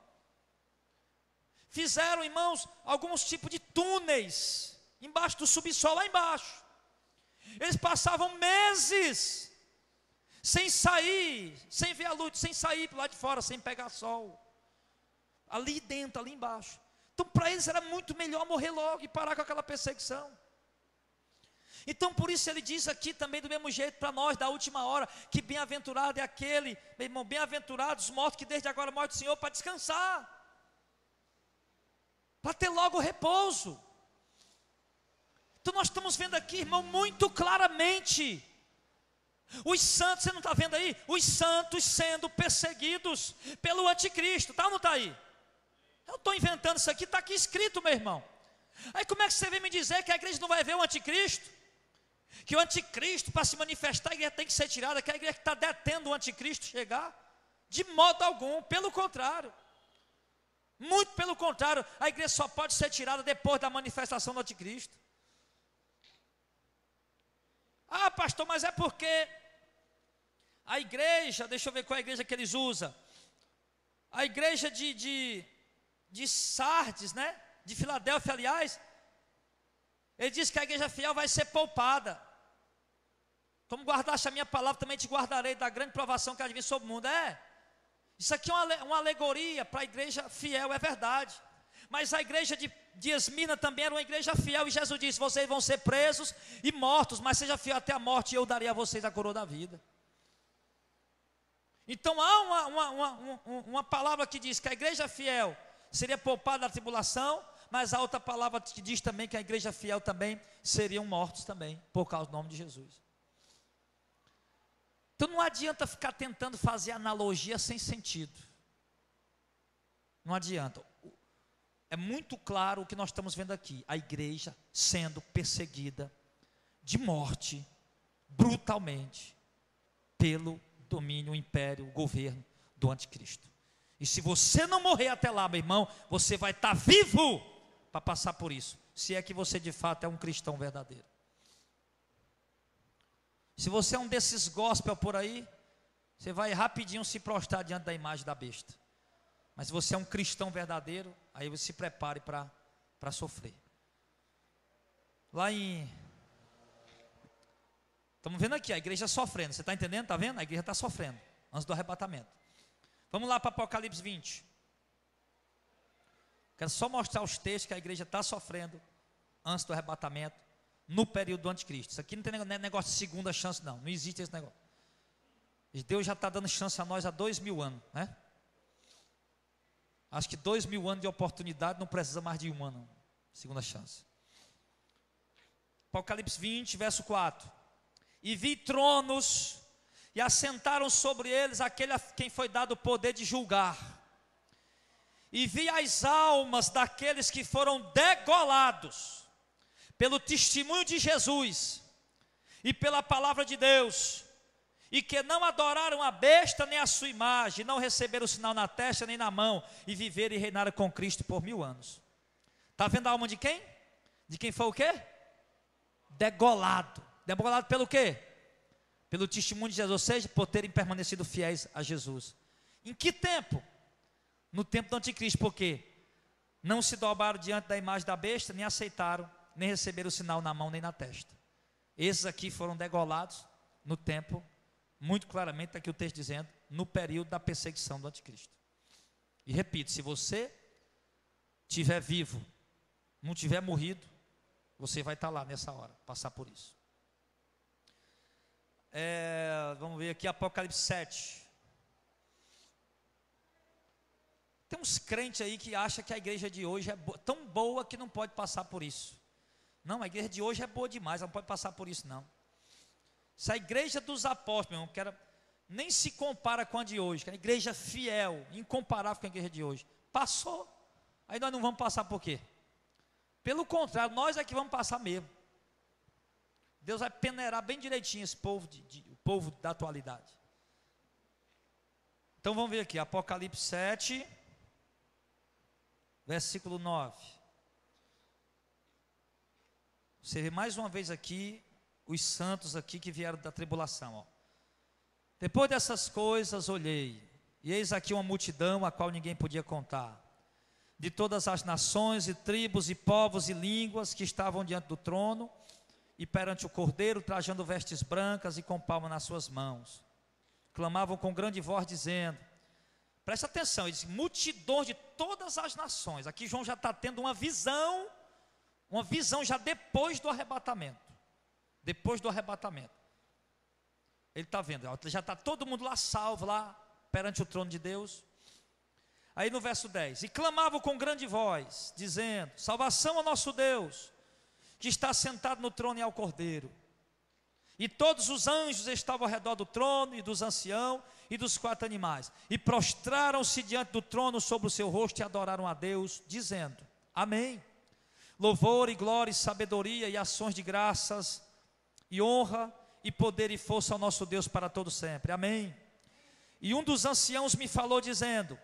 Fizeram, irmãos, alguns tipos de túneis embaixo do subsolo, lá embaixo. Eles passavam meses sem sair, sem ver a luz, sem sair para lá de fora, sem pegar sol. Ali dentro, ali embaixo. Então para eles era muito melhor morrer logo e parar com aquela perseguição. Então por isso ele diz aqui também do mesmo jeito para nós, da última hora, que bem-aventurado é aquele, meu irmão, bem-aventurados os mortos que desde agora morrem do Senhor, para descansar, para ter logo repouso. Então nós estamos vendo aqui, irmão, muito claramente, os santos, você não está vendo aí? Os santos sendo perseguidos pelo anticristo, tá ou não está aí? Eu estou inventando isso aqui, está aqui escrito, meu irmão. Aí como é que você vem me dizer que a igreja não vai ver o anticristo? Que o anticristo, para se manifestar, a igreja tem que ser tirada, que a igreja que está detendo o anticristo chegar? De modo algum, pelo contrário. Muito pelo contrário, a igreja só pode ser tirada depois da manifestação do anticristo. Ah, pastor, mas é porque a igreja, deixa eu ver qual é a igreja que eles usam. A igreja de Sardes, né? De Filadélfia, aliás, ele diz que a igreja fiel vai ser poupada. Como guardaste a minha palavra, também te guardarei da grande provação que há de vir sobre o mundo. Isso aqui é uma alegoria para a igreja fiel, é verdade. Mas a igreja de Esmirna também era uma igreja fiel, e Jesus disse, vocês vão ser presos e mortos, mas seja fiel até a morte, e eu darei a vocês a coroa da vida. Então há uma palavra que diz que a igreja fiel seria poupada da tribulação, mas a outra palavra que diz também que a igreja fiel também seriam mortos também, por causa do nome de Jesus. Então não adianta ficar tentando fazer analogia sem sentido. Não adianta. É muito claro o que nós estamos vendo aqui. A igreja sendo perseguida de morte, brutalmente, pelo domínio, o império, o governo do anticristo. E se você não morrer até lá, meu irmão, você vai estar vivo para passar por isso. se é que você de fato é um cristão verdadeiro. Se você é um desses gospel por aí, você vai rapidinho se prostrar diante da imagem da besta. Mas se você é um cristão verdadeiro, aí você se prepare para sofrer. Lá em... Estamos vendo aqui a igreja sofrendo, você está entendendo? Está vendo? A igreja está sofrendo, antes do arrebatamento. Vamos lá para Apocalipse 20. Quero só mostrar os textos que a igreja está sofrendo, antes do arrebatamento, no período do anticristo. Isso aqui não tem negócio de segunda chance não, não existe esse negócio. Deus já está dando chance a nós há 2000 anos, né? Acho que 2000 anos de oportunidade não precisa mais de um ano, segunda chance. Apocalipse 20, verso 4. E vi tronos, e assentaram sobre eles aquele a quem foi dado o poder de julgar. E vi as almas daqueles que foram degolados pelo testemunho de Jesus e pela palavra de Deus, e que não adoraram a besta nem a sua imagem, não receberam o sinal na testa nem na mão, e viveram e reinaram com Cristo por 1000 anos. Está vendo a alma de quem? De quem foi o quê? Degolado. Degolado pelo quê? Pelo testemunho de Jesus, ou seja, por terem permanecido fiéis a Jesus. Em que tempo? No tempo do anticristo, porque não se dobraram diante da imagem da besta, nem aceitaram, nem receberam o sinal na mão nem na testa. Esses aqui foram degolados no tempo, muito claramente está aqui o texto dizendo, no período da perseguição do anticristo. E repito, se você estiver vivo, não tiver morrido, você vai estar lá nessa hora, passar por isso. Vamos ver aqui Apocalipse 7. Tem uns crentes aí que acham que a igreja de hoje é tão boa que não pode passar por isso. Não, a igreja de hoje é boa demais, ela não pode passar por isso não. Se a igreja dos apóstolos, meu irmão, que era, nem se compara com a de hoje, que é a igreja fiel, incomparável com a igreja de hoje, passou, aí nós não vamos passar por quê? Pelo contrário, nós é que vamos passar mesmo. Deus vai peneirar bem direitinho esse povo, o povo da atualidade. Então vamos ver aqui, Apocalipse 7, versículo 9. Você vê mais uma vez aqui, os santos aqui que vieram da tribulação, ó. Depois dessas coisas olhei, e eis aqui uma multidão a qual ninguém podia contar, de todas as nações e tribos e povos e línguas que estavam diante do trono e perante o Cordeiro, trajando vestes brancas e com palma nas suas mãos. Clamavam com grande voz dizendo, presta atenção, ele diz, multidões de todas as nações. Aqui João já está tendo uma visão já depois do arrebatamento. Depois do arrebatamento. Ele está vendo, já está todo mundo lá salvo, lá perante o trono de Deus. Aí no verso 10, e clamavam com grande voz, dizendo, salvação ao nosso Deus, que está sentado no trono e ao Cordeiro. E todos os anjos estavam ao redor do trono, e dos anciãos, e dos 4 animais. E prostraram-se diante do trono sobre o seu rosto, e adoraram a Deus, dizendo, amém. Louvor e glória e sabedoria, e ações de graças, e honra, e poder e força ao nosso Deus para todo sempre, amém. E um dos anciãos me falou dizendo,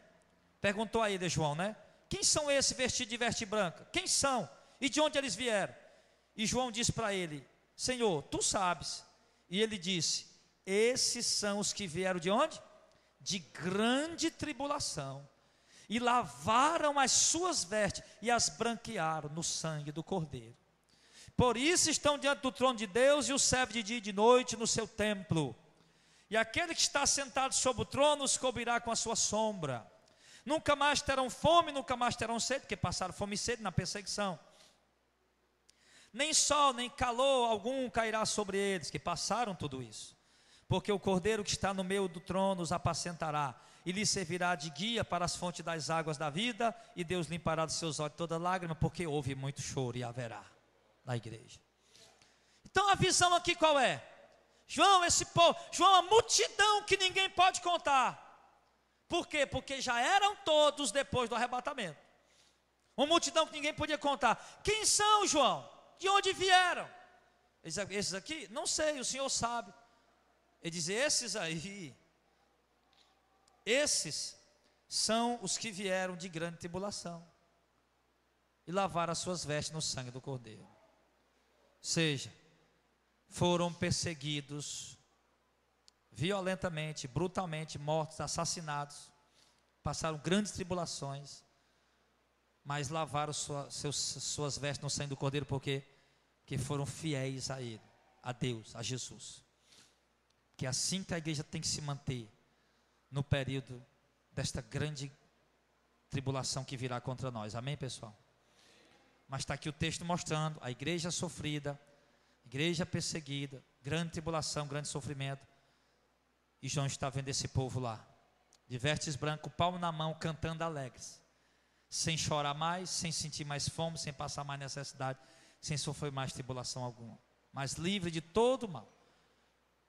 perguntou a ele João, né? Quem são esses vestidos de veste branca? Quem são? E de onde eles vieram? E João disse para ele, Senhor, tu sabes. E ele disse, esses são os que vieram de onde? De grande tribulação, e lavaram as suas vestes, e as branquearam no sangue do Cordeiro. Por isso estão diante do trono de Deus, e o serve de dia e de noite no seu templo. E aquele que está sentado sobre o trono os cobrirá com a sua sombra. Nunca mais terão fome, nunca mais terão sede, porque passaram fome e sede na perseguição. Nem sol, nem calor algum cairá sobre eles, que passaram tudo isso. Porque o Cordeiro que está no meio do trono os apacentará, e lhes servirá de guia para as fontes das águas da vida, e Deus limpará dos seus olhos toda lágrima, porque houve muito choro e haverá na igreja. Então a visão aqui qual é? João, esse povo, João, a multidão que ninguém pode contar. Por quê? Porque já eram todos depois do arrebatamento. Uma multidão que ninguém podia contar. Quem são, João? De onde vieram? Esses aqui? Não sei, o Senhor sabe. Ele diz, esses aí, esses são os que vieram de grande tribulação. e lavaram as suas vestes no sangue do Cordeiro. Ou seja, foram perseguidos violentamente, brutalmente, mortos, assassinados, passaram grandes tribulações, mas lavaram suas vestes no sangue do Cordeiro, porque foram fiéis a Ele, a Deus, a Jesus. Que é assim que a igreja tem que se manter no período desta grande tribulação que virá contra nós. Amém, pessoal? Mas está aqui o texto mostrando a igreja sofrida, igreja perseguida, grande tribulação, grande sofrimento. E João está vendo esse povo lá, de vestes brancas, palmo na mão, cantando alegres, sem chorar mais, sem sentir mais fome, sem passar mais necessidade, sem sofrer mais tribulação alguma, mas livre de todo mal,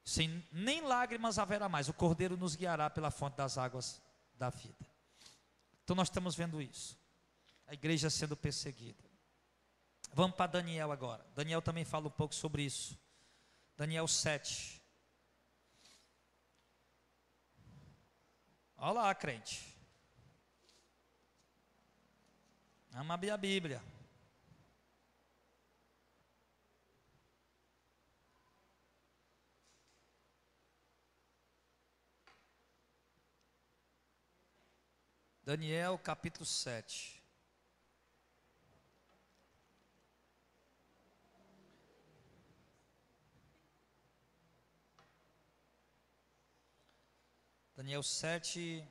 sem nem lágrimas haverá mais. O Cordeiro nos guiará pela fonte das águas da vida. Então nós estamos vendo isso, a igreja sendo perseguida. Vamos para Daniel agora. Daniel também fala um pouco sobre isso. Daniel 7. Olha lá, crente. Ama abrir a Bíblia. Daniel capítulo 7. Daniel 7.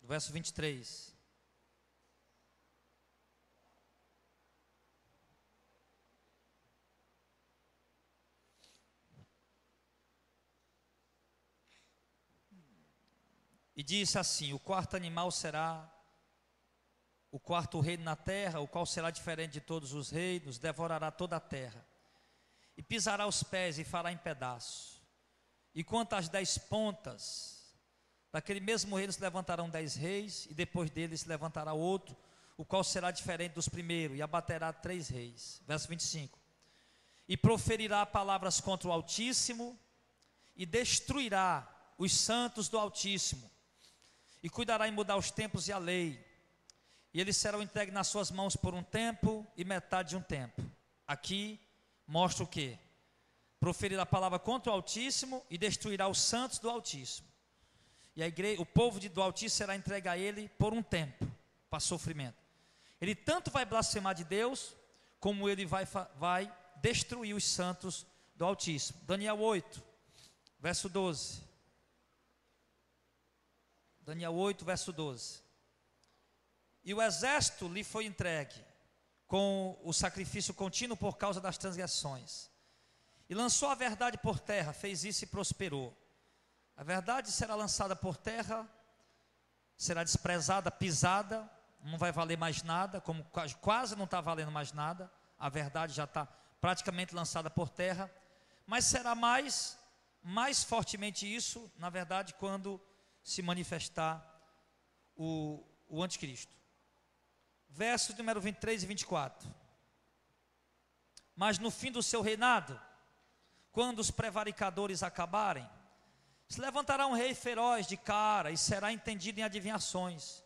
Verso 23. E disse assim: o quarto animal será o quarto reino na terra, o qual será diferente de todos os reinos, devorará toda a terra, e pisará os pés e fará em pedaços. E quanto às 10 pontas, daquele mesmo reino se levantarão 10 reis, e depois deles se levantará outro, o qual será diferente dos primeiros, e abaterá 3 reis. Verso 25. E proferirá palavras contra o Altíssimo, e destruirá os santos do Altíssimo, e cuidará em mudar os tempos e a lei, e eles serão entregues nas suas mãos por um tempo e metade de um tempo. Aqui mostra o que? Proferirá a palavra contra o Altíssimo e destruirá os santos do Altíssimo. E a igreja, o povo do Altíssimo será entregue a ele por um tempo, para sofrimento. Ele tanto vai blasfemar de Deus, como ele vai destruir os santos do Altíssimo. Daniel 8, verso 12. Daniel 8, verso 12. E o exército lhe foi entregue, com o sacrifício contínuo por causa das transgressões. E lançou a verdade por terra, fez isso e prosperou. A verdade será lançada por terra, será desprezada, pisada, não vai valer mais nada, como quase não está valendo mais nada. A verdade já está praticamente lançada por terra, mas será mais fortemente isso, na verdade, quando se manifestar o anticristo. Versos número 23 e 24. Mas no fim do seu reinado, quando os prevaricadores acabarem, se levantará um rei feroz de cara, e será entendido em adivinhações,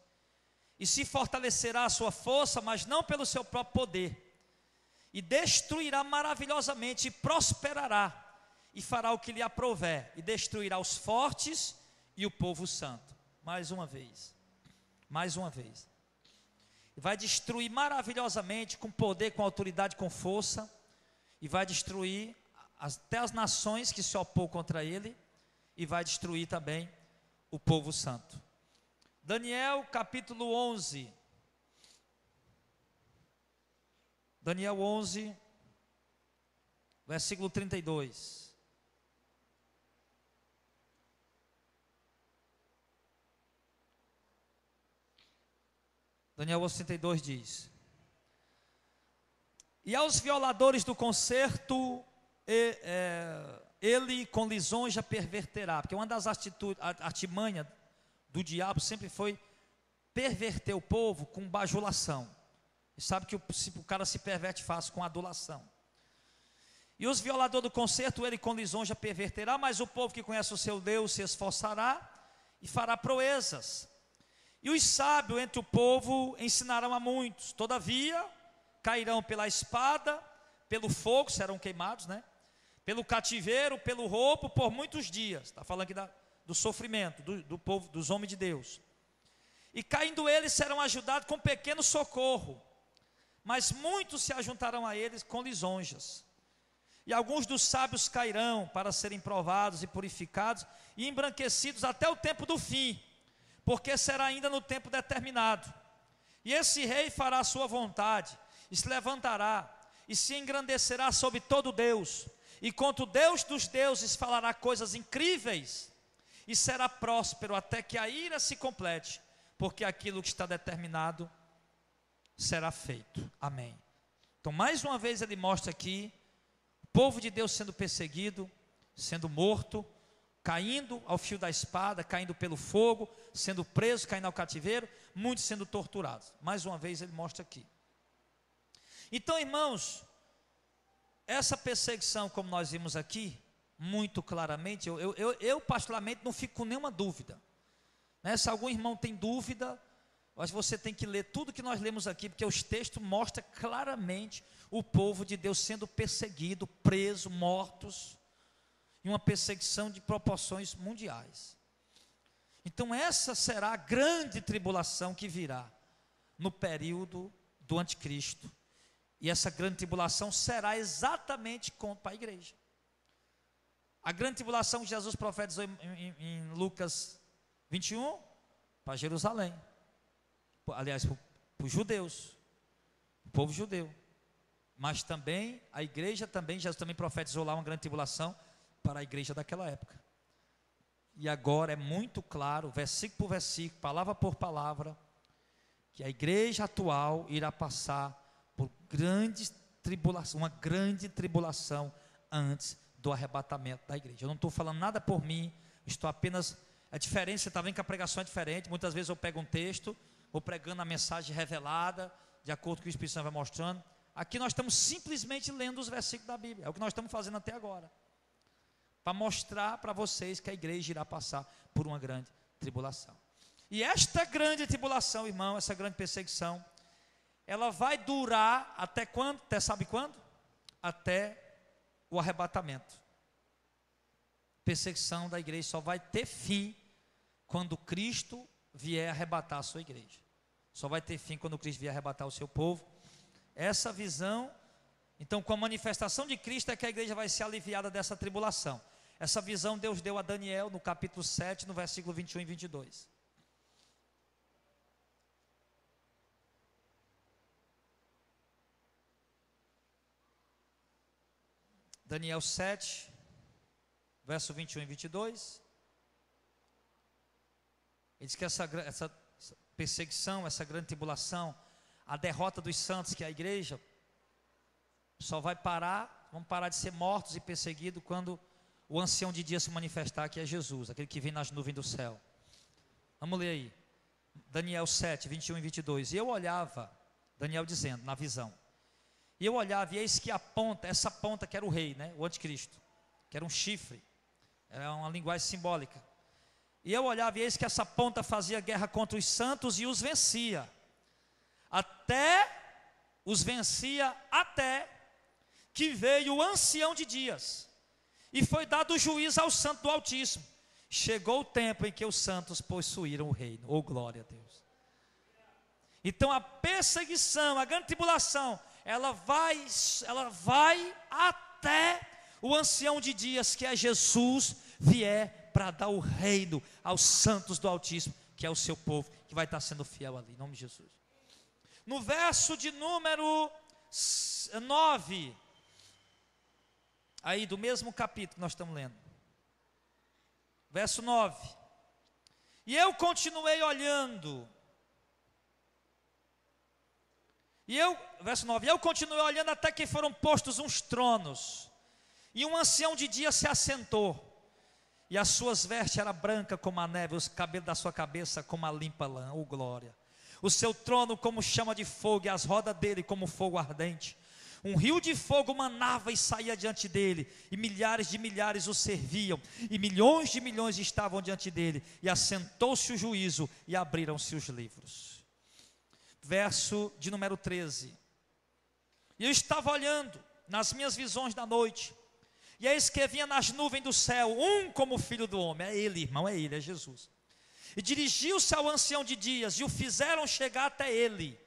e se fortalecerá a sua força, mas não pelo seu próprio poder, e destruirá maravilhosamente, e prosperará, e fará o que lhe aprouver, e destruirá os fortes e o povo santo. Mais uma vez, e vai destruir maravilhosamente, com poder, com autoridade, com força, e vai destruir até as nações que se opõem contra ele, e vai destruir também o povo santo. Daniel capítulo 11. Daniel 11, versículo 32. Daniel 11, 32 diz: e aos violadores do concerto ele com lisonja perverterá, porque uma das artimanhas do diabo sempre foi perverter o povo com bajulação. E sabe que o cara se perverte fácil com adulação. E os violadores do concerto, ele com lisonja perverterá, mas o povo que conhece o seu Deus se esforçará e fará proezas. E os sábios entre o povo ensinarão a muitos, todavia cairão pela espada, pelo fogo, serão queimados, né? Pelo cativeiro, pelo roubo, por muitos dias. Está falando aqui do sofrimento do povo, dos homens de Deus. E caindo eles serão ajudados com pequeno socorro, mas muitos se ajuntarão a eles com lisonjas. E alguns dos sábios cairão para serem provados e purificados e embranquecidos até o tempo do fim, porque será ainda no tempo determinado. E esse rei fará a sua vontade, e se levantará, e se engrandecerá sobre todo Deus, e contra o Deus dos deuses falará coisas incríveis, e será próspero até que a ira se complete, porque aquilo que está determinado será feito. Amém. Então, mais uma vez ele mostra aqui o povo de Deus sendo perseguido, sendo morto, caindo ao fio da espada, caindo pelo fogo, sendo preso, caindo ao cativeiro, muitos sendo torturados. Mais uma vez ele mostra aqui. Então, irmãos, essa perseguição, como nós vimos aqui, muito claramente, eu particularmente não fico com nenhuma dúvida, né? Se algum irmão tem dúvida, acho que você tem que ler tudo que nós lemos aqui, porque os textos mostram claramente o povo de Deus sendo perseguido, preso, mortos, em uma perseguição de proporções mundiais. Então essa será a grande tribulação que virá no período do anticristo, e essa grande tribulação será exatamente contra a igreja. A grande tribulação que Jesus profetizou em Lucas 21, para Jerusalém, aliás, para os judeus, o povo judeu, mas também a igreja, Jesus também profetizou lá uma grande tribulação para a igreja daquela época. E agora é muito claro, versículo por versículo, palavra por palavra, que a igreja atual irá passar por uma grande tribulação antes do arrebatamento da igreja. Eu não estou falando nada por mim, estou apenas, é diferente, você está vendo que a pregação é diferente. Muitas vezes eu pego um texto, vou pregando a mensagem revelada, de acordo com o que o Espírito Santo vai mostrando. Aqui nós estamos simplesmente lendo os versículos da Bíblia, é o que nós estamos fazendo até agora, para mostrar para vocês que a igreja irá passar por uma grande tribulação. E esta grande tribulação, irmão, essa grande perseguição, ela vai durar até quando? Até sabe quando? Até o arrebatamento. Perseguição da igreja só vai ter fim quando Cristo vier arrebatar a sua igreja. Só vai ter fim quando Cristo vier arrebatar o seu povo. Essa visão, então, com a manifestação de Cristo é que a igreja vai ser aliviada dessa tribulação. Essa visão Deus deu a Daniel no capítulo 7, no versículo 21 e 22. Daniel 7, verso 21 e 22. Ele diz que essa perseguição, essa grande tribulação, a derrota dos santos, que é a igreja, só vai parar, vão parar de ser mortos e perseguidos quando o ancião de dia se manifestar, que é Jesus, aquele que vem nas nuvens do céu. Vamos ler aí, Daniel 7, 21 e 22. E eu olhava, Daniel dizendo, na visão, e eu olhava, e eis que a ponta, essa ponta que era o rei, né, o anticristo, que era um chifre, era uma linguagem simbólica. E eu olhava, e eis que essa ponta fazia guerra contra os santos e os vencia, até que veio o ancião de dias, e foi dado juízo ao santo do Altíssimo. Chegou o tempo em que os santos possuíram o reino. Oh, glória a Deus. Então a perseguição, a grande tribulação, ela vai até o ancião de dias, que é Jesus, vier para dar o reino aos santos do Altíssimo, que é o seu povo, que vai estar sendo fiel ali, em nome de Jesus. No verso de número 9, aí do mesmo capítulo que nós estamos lendo, verso 9, e eu continuei olhando, verso 9, eu continuei olhando até que foram postos uns tronos, E um ancião de dia se assentou, e as suas vestes eram brancas como a neve, os cabelos da sua cabeça como a limpa lã, oh glória. O seu trono como chama de fogo, e as rodas dele como fogo ardente. Um rio de fogo manava e saía diante dele, e milhares de milhares o serviam, e milhões de milhões estavam diante dele, e assentou-se o juízo, e abriram-se os livros. Verso de número 13. E eu estava olhando nas minhas visões da noite, e eis que vinha nas nuvens do céu, um como o Filho do Homem, é ele, irmão, é ele, é Jesus. E dirigiu-se ao ancião de dias, e o fizeram chegar até ele.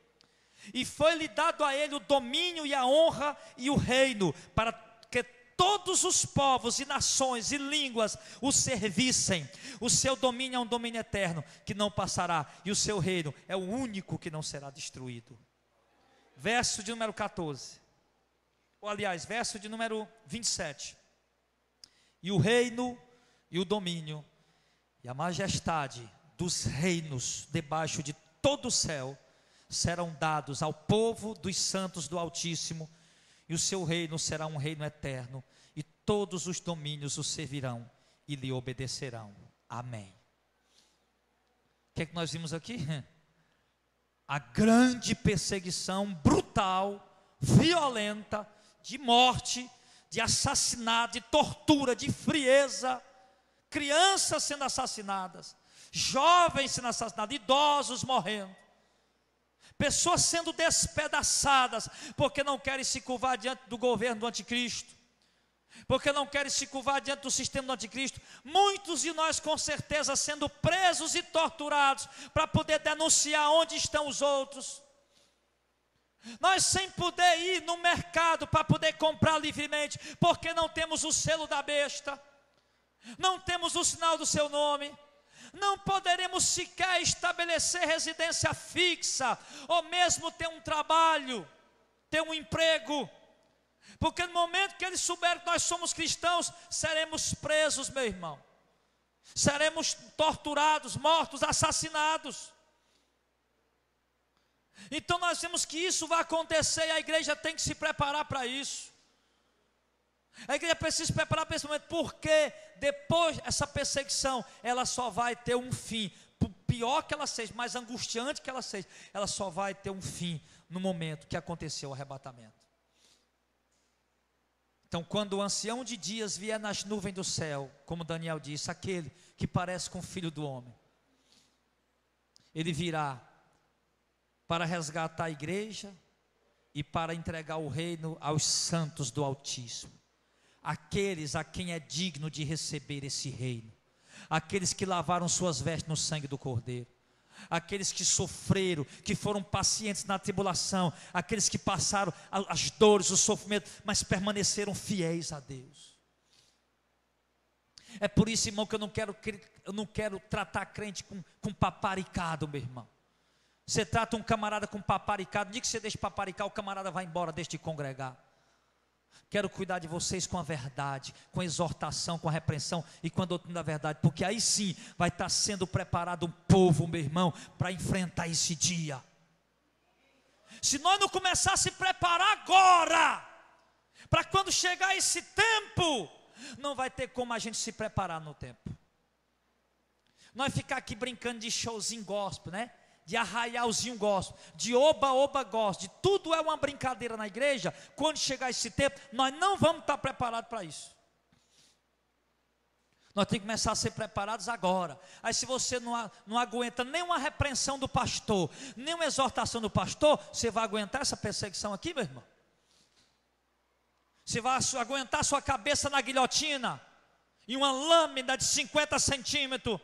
E foi-lhe dado a ele o domínio e a honra e o reino, para que todos os povos e nações e línguas o servissem. O seu domínio é um domínio eterno, que não passará, e o seu reino é o único que não será destruído. Verso de número 14, ou aliás, verso de número 27. E o reino e o domínio e a majestade dos reinos debaixo de todo o céu serão dados ao povo dos santos do Altíssimo, e o seu reino será um reino eterno, e todos os domínios o servirão e lhe obedecerão. Amém. O que é que nós vimos aqui? A grande perseguição brutal, violenta, de morte, de assassinato, de tortura, de frieza, crianças sendo assassinadas, jovens sendo assassinados, idosos morrendo, pessoas sendo despedaçadas, porque não querem se curvar diante do governo do anticristo, porque não querem se curvar diante do sistema do anticristo. Muitos de nós com certeza sendo presos e torturados, para poder denunciar onde estão os outros. Nós sem poder ir no mercado para poder comprar livremente, porque não temos o selo da besta, não temos o sinal do seu nome, não poderemos sequer estabelecer residência fixa, ou mesmo ter um trabalho, ter um emprego, porque no momento que eles souberem que nós somos cristãos, seremos presos, meu irmão, seremos torturados, mortos, assassinados. Então nós vemos que isso vai acontecer, e a igreja tem que se preparar para isso. A igreja precisa se preparar para esse momento, porque depois essa perseguição, ela só vai ter um fim, por pior que ela seja, mais angustiante que ela seja, ela só vai ter um fim no momento que aconteceu o arrebatamento. Então quando o ancião de dias vier nas nuvens do céu, como Daniel disse, aquele que parece com o Filho do Homem, ele virá para resgatar a igreja e para entregar o reino aos santos do Altíssimo, aqueles a quem é digno de receber esse reino, aqueles que lavaram suas vestes no sangue do Cordeiro, aqueles que sofreram, que foram pacientes na tribulação, aqueles que passaram as dores, o sofrimento, mas permaneceram fiéis a Deus. É por isso, irmão, que eu não quero tratar crente com paparicado, meu irmão. Você trata um camarada com paparicado, no dia que você deixa paparicar, o camarada vai embora, deixa de congregar. Quero cuidar de vocês com a verdade, com a exortação, com a repreensão e com a doutrina da verdade, porque aí sim vai estar sendo preparado um povo, meu irmão, para enfrentar esse dia. Se nós não começar a se preparar agora, para quando chegar esse tempo, não vai ter como a gente se preparar no tempo. Nós ficar aqui brincando de showzinho gospel, né? De arraialzinho gospel, de oba-oba gospel, de tudo é uma brincadeira na igreja. Quando chegar esse tempo, nós não vamos estar preparados para isso. Nós temos que começar a ser preparados agora. Aí se você não aguenta nenhuma repreensão do pastor, nenhuma exortação do pastor, você vai aguentar essa perseguição aqui, meu irmão? Você vai aguentar sua cabeça na guilhotina, em uma lâmina de 50 centímetros,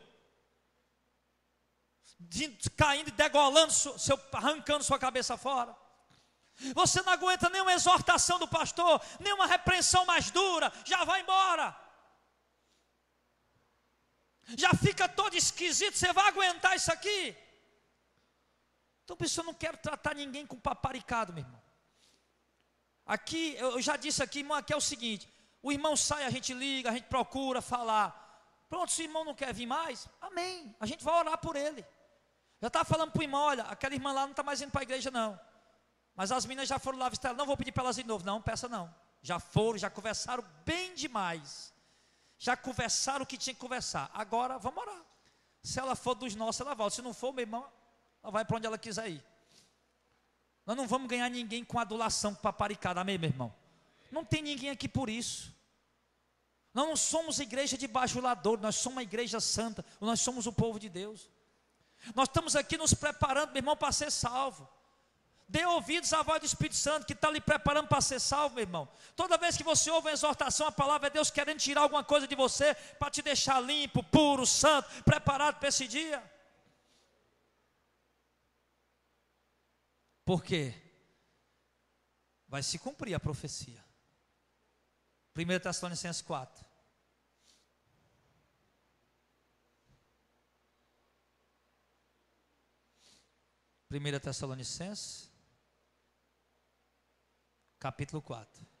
caindo e degolando, arrancando sua cabeça fora? Você não aguenta nenhuma exortação do pastor, nenhuma repreensão mais dura, já vai embora, já fica todo esquisito. Você vai aguentar isso aqui? Então por isso eu não quero tratar ninguém com paparicado, meu irmão. Aqui, eu já disse aqui, irmão, aqui é o seguinte: o irmão sai, a gente liga, a gente procura falar. Pronto, se o irmão não quer vir mais, amém, a gente vai orar por ele. Já estava falando para o irmão: olha, aquela irmã lá não está mais indo para a igreja não, mas as meninas já foram lá visitar ela, não vou pedir para elas ir de novo. Não, peça não, Já foram, já conversaram bem demais. Já conversaram o que tinha que conversar. Agora, vamos orar. Se ela for dos nossos, ela volta. Se não for, meu irmão, ela vai para onde ela quiser ir. Nós não vamos ganhar ninguém com adulação, com paparicada, amém, meu irmão? Não tem ninguém aqui por isso. Nós não somos igreja de bajulador, nós somos uma igreja santa, nós somos o povo de Deus. Nós estamos aqui nos preparando, meu irmão, para ser salvo. Dê ouvidos à voz do Espírito Santo, que está lhe preparando para ser salvo, meu irmão. Toda vez que você ouve uma exortação, a palavra é Deus querendo tirar alguma coisa de você, para te deixar limpo, puro, santo, preparado para esse dia. Por quê? Vai se cumprir a profecia. 1 Tessalonicenses 4. Primeira Tessalonicenses, capítulo 4.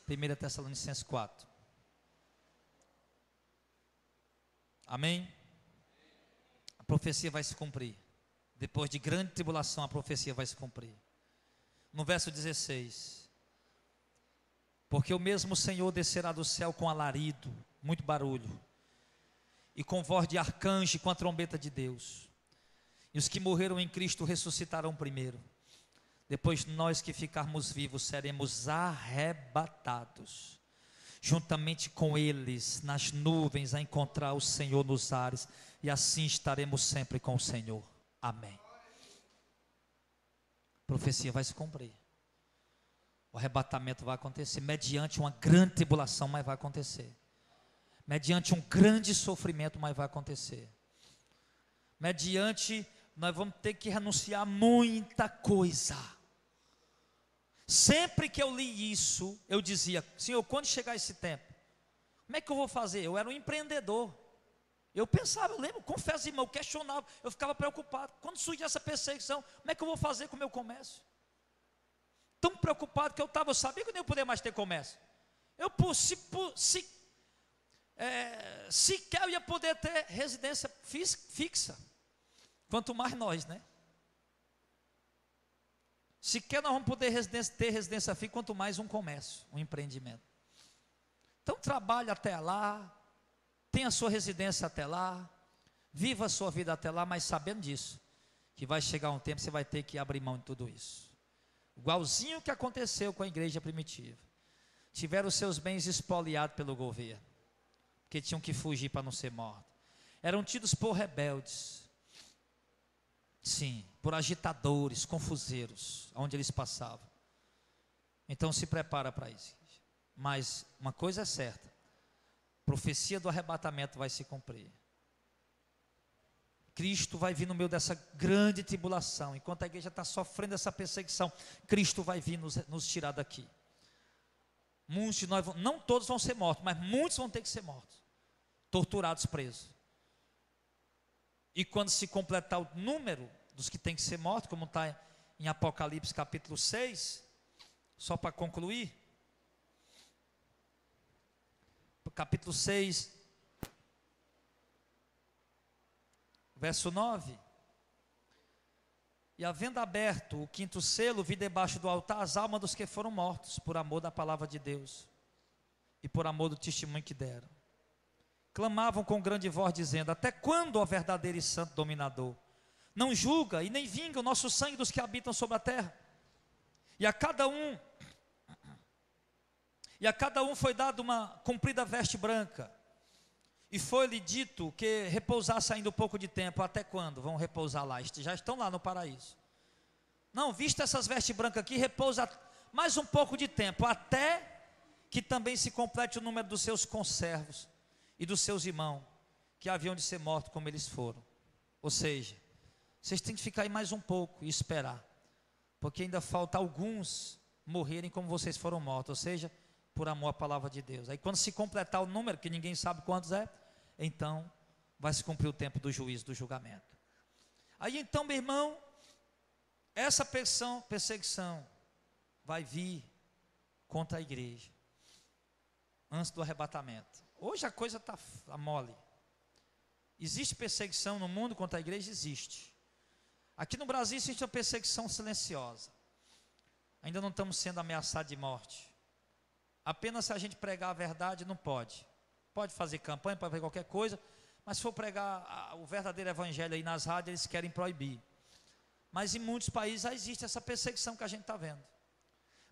Primeira Tessalonicenses 4. Amém? A profecia vai se cumprir. Depois de grande tribulação, a profecia vai se cumprir. No verso 16: porque o mesmo Senhor descerá do céu com alarido, muito barulho, e com voz de arcanjo e com a trombeta de Deus. E os que morreram em Cristo ressuscitarão primeiro. Depois nós que ficarmos vivos seremos arrebatados, juntamente com eles nas nuvens, a encontrar o Senhor nos ares, e assim estaremos sempre com o Senhor. Amém. A profecia vai se cumprir. O arrebatamento vai acontecer, mediante uma grande tribulação, mas vai acontecer. Mediante um grande sofrimento, mas vai acontecer. Mediante, nós vamos ter que renunciar a muita coisa. Sempre que eu li isso, eu dizia: Senhor, quando chegar esse tempo, como é que eu vou fazer? Eu era um empreendedor. Eu pensava, eu lembro, confesso, irmão, eu questionava, eu ficava preocupado. Quando surgia essa perseguição, como é que eu vou fazer com o meu comércio? Tão preocupado que eu sabia que eu nem ia poder mais ter comércio. Sequer eu ia poder ter residência fixa. Quanto mais nós, né? Sequer nós vamos poder ter residência fixa, quanto mais um comércio, um empreendimento. Então trabalhe até lá, tenha a sua residência até lá, viva a sua vida até lá, mas sabendo disso, que vai chegar um tempo que você vai ter que abrir mão de tudo isso. Igualzinho que aconteceu com a igreja primitiva. Tiveram os seus bens espoliados pelo governo, porque tinham que fugir para não ser mortos. Eram tidos por rebeldes. Sim, por agitadores, confuseiros, onde eles passavam. Então se prepara para isso. Mas uma coisa é certa: a profecia do arrebatamento vai se cumprir. Cristo vai vir no meio dessa grande tribulação. Enquanto a igreja está sofrendo essa perseguição, Cristo vai vir nos tirar daqui. Muitos de nós, não todos vão ser mortos, mas muitos vão ter que ser mortos, torturados, presos. E quando se completar o número dos que tem que ser mortos, como está em Apocalipse capítulo 6, só para concluir, capítulo 6, verso 9: e havendo aberto o quinto selo, vi debaixo do altar as almas dos que foram mortos, por amor da palavra de Deus, e por amor do testemunho que deram. Clamavam com grande voz, dizendo: até quando, ó verdadeiro e santo dominador, não julga e nem vinga o nosso sangue dos que habitam sobre a terra? E a cada um foi dado uma comprida veste branca, e foi-lhe dito que repousasse ainda um pouco de tempo. Até quando vão repousar lá? Já estão lá no paraíso. Não, visto essas vestes brancas aqui, repousa mais um pouco de tempo, até que também se complete o número dos seus conservos e dos seus irmãos, que haviam de ser mortos como eles foram. Ou seja, vocês têm que ficar aí mais um pouco e esperar, porque ainda falta alguns morrerem como vocês foram mortos, ou seja, por amor à palavra de Deus. Aí quando se completar o número, que ninguém sabe quantos é, então vai se cumprir o tempo do juízo, do julgamento. Aí então, meu irmão, essa perseguição vai vir contra a igreja, antes do arrebatamento. Hoje a coisa está mole. Existe perseguição no mundo contra a igreja? Existe. Aqui no Brasil existe uma perseguição silenciosa. Ainda não estamos sendo ameaçados de morte. Apenas se a gente pregar a verdade, não pode. Pode fazer campanha, pode fazer qualquer coisa, mas se for pregar o verdadeiro evangelho aí nas rádios, eles querem proibir. Mas em muitos países já existe essa perseguição que a gente está vendo.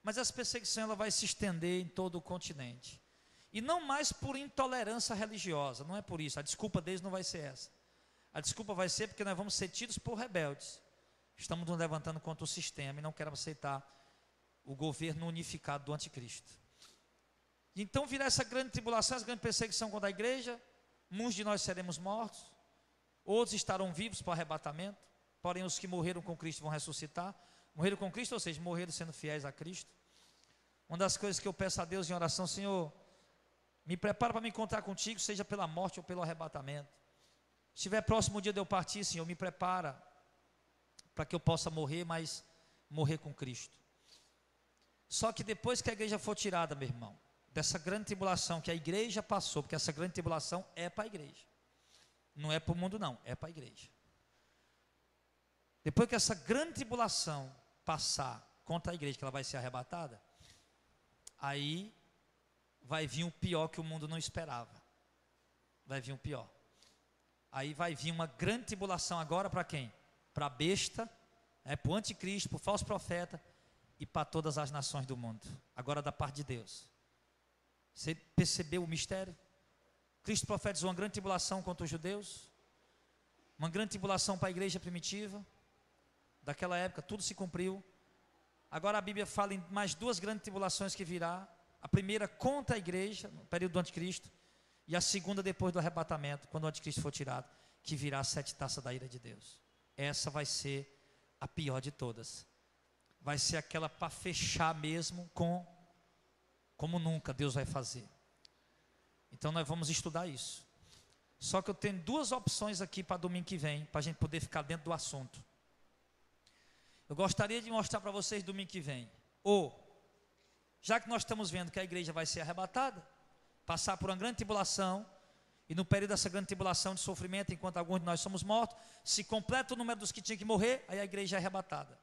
Mas essa perseguição ela vai se estender em todo o continente. E não mais por intolerância religiosa, não é por isso. A desculpa deles não vai ser essa. A desculpa vai ser porque nós vamos ser tidos por rebeldes. Estamos nos levantando contra o sistema e não queremos aceitar o governo unificado do anticristo. Então virá essa grande tribulação, essa grande perseguição contra a igreja. Muitos de nós seremos mortos, outros estarão vivos para o arrebatamento. Porém os que morreram com Cristo vão ressuscitar. Morreram com Cristo, ou seja, morreram sendo fiéis a Cristo. Uma das coisas que eu peço a Deus em oração: Senhor, me prepara para me encontrar contigo, seja pela morte ou pelo arrebatamento. Se estiver próximo o dia de eu partir, Senhor, me prepara para que eu possa morrer, mas morrer com Cristo. Só que depois que a igreja for tirada, meu irmão, dessa grande tribulação que a igreja passou, porque essa grande tribulação é para a igreja, não é para o mundo não, é para a igreja. Depois que essa grande tribulação passar contra a igreja, que ela vai ser arrebatada, aí vai vir o pior que o mundo não esperava. Vai vir o pior. Aí vai vir uma grande tribulação agora para quem? Para a besta, para o anticristo, para o falso profeta e para todas as nações do mundo. Agora da parte de Deus. Você percebeu o mistério? Cristo profetizou uma grande tribulação contra os judeus, uma grande tribulação para a igreja primitiva. Daquela época, tudo se cumpriu. Agora a Bíblia fala em mais duas grandes tribulações que virá. A primeira contra a igreja, no período do anticristo, e a segunda depois do arrebatamento, quando o anticristo for tirado, que virá a 7 taças da ira de Deus. Essa vai ser a pior de todas. Vai ser aquela para fechar mesmo como nunca Deus vai fazer. Então nós vamos estudar isso. Só que eu tenho duas opções aqui para domingo que vem, para a gente poder ficar dentro do assunto. Eu gostaria de mostrar para vocês domingo que vem. Já que nós estamos vendo que a igreja vai ser arrebatada, passar por uma grande tribulação, e no período dessa grande tribulação de sofrimento, enquanto alguns de nós somos mortos, se completa o número dos que tinham que morrer, aí a igreja é arrebatada.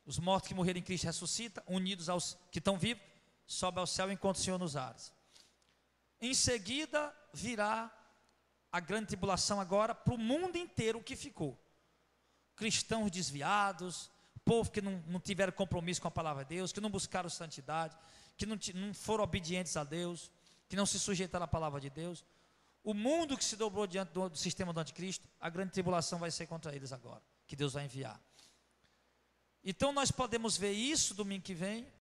Os mortos que morreram em Cristo ressuscitam, unidos aos que estão vivos, sobe ao céu e encontra o Senhor nos ares. Em seguida virá a grande tribulação agora para o mundo inteiro que ficou. Cristãos desviados, povo que não tiveram compromisso com a palavra de Deus, que não buscaram santidade, que não foram obedientes a Deus, que não se sujeitaram à palavra de Deus. O mundo que se dobrou diante do sistema do anticristo, a grande tribulação vai ser contra eles agora, que Deus vai enviar. Então nós podemos ver isso domingo que vem,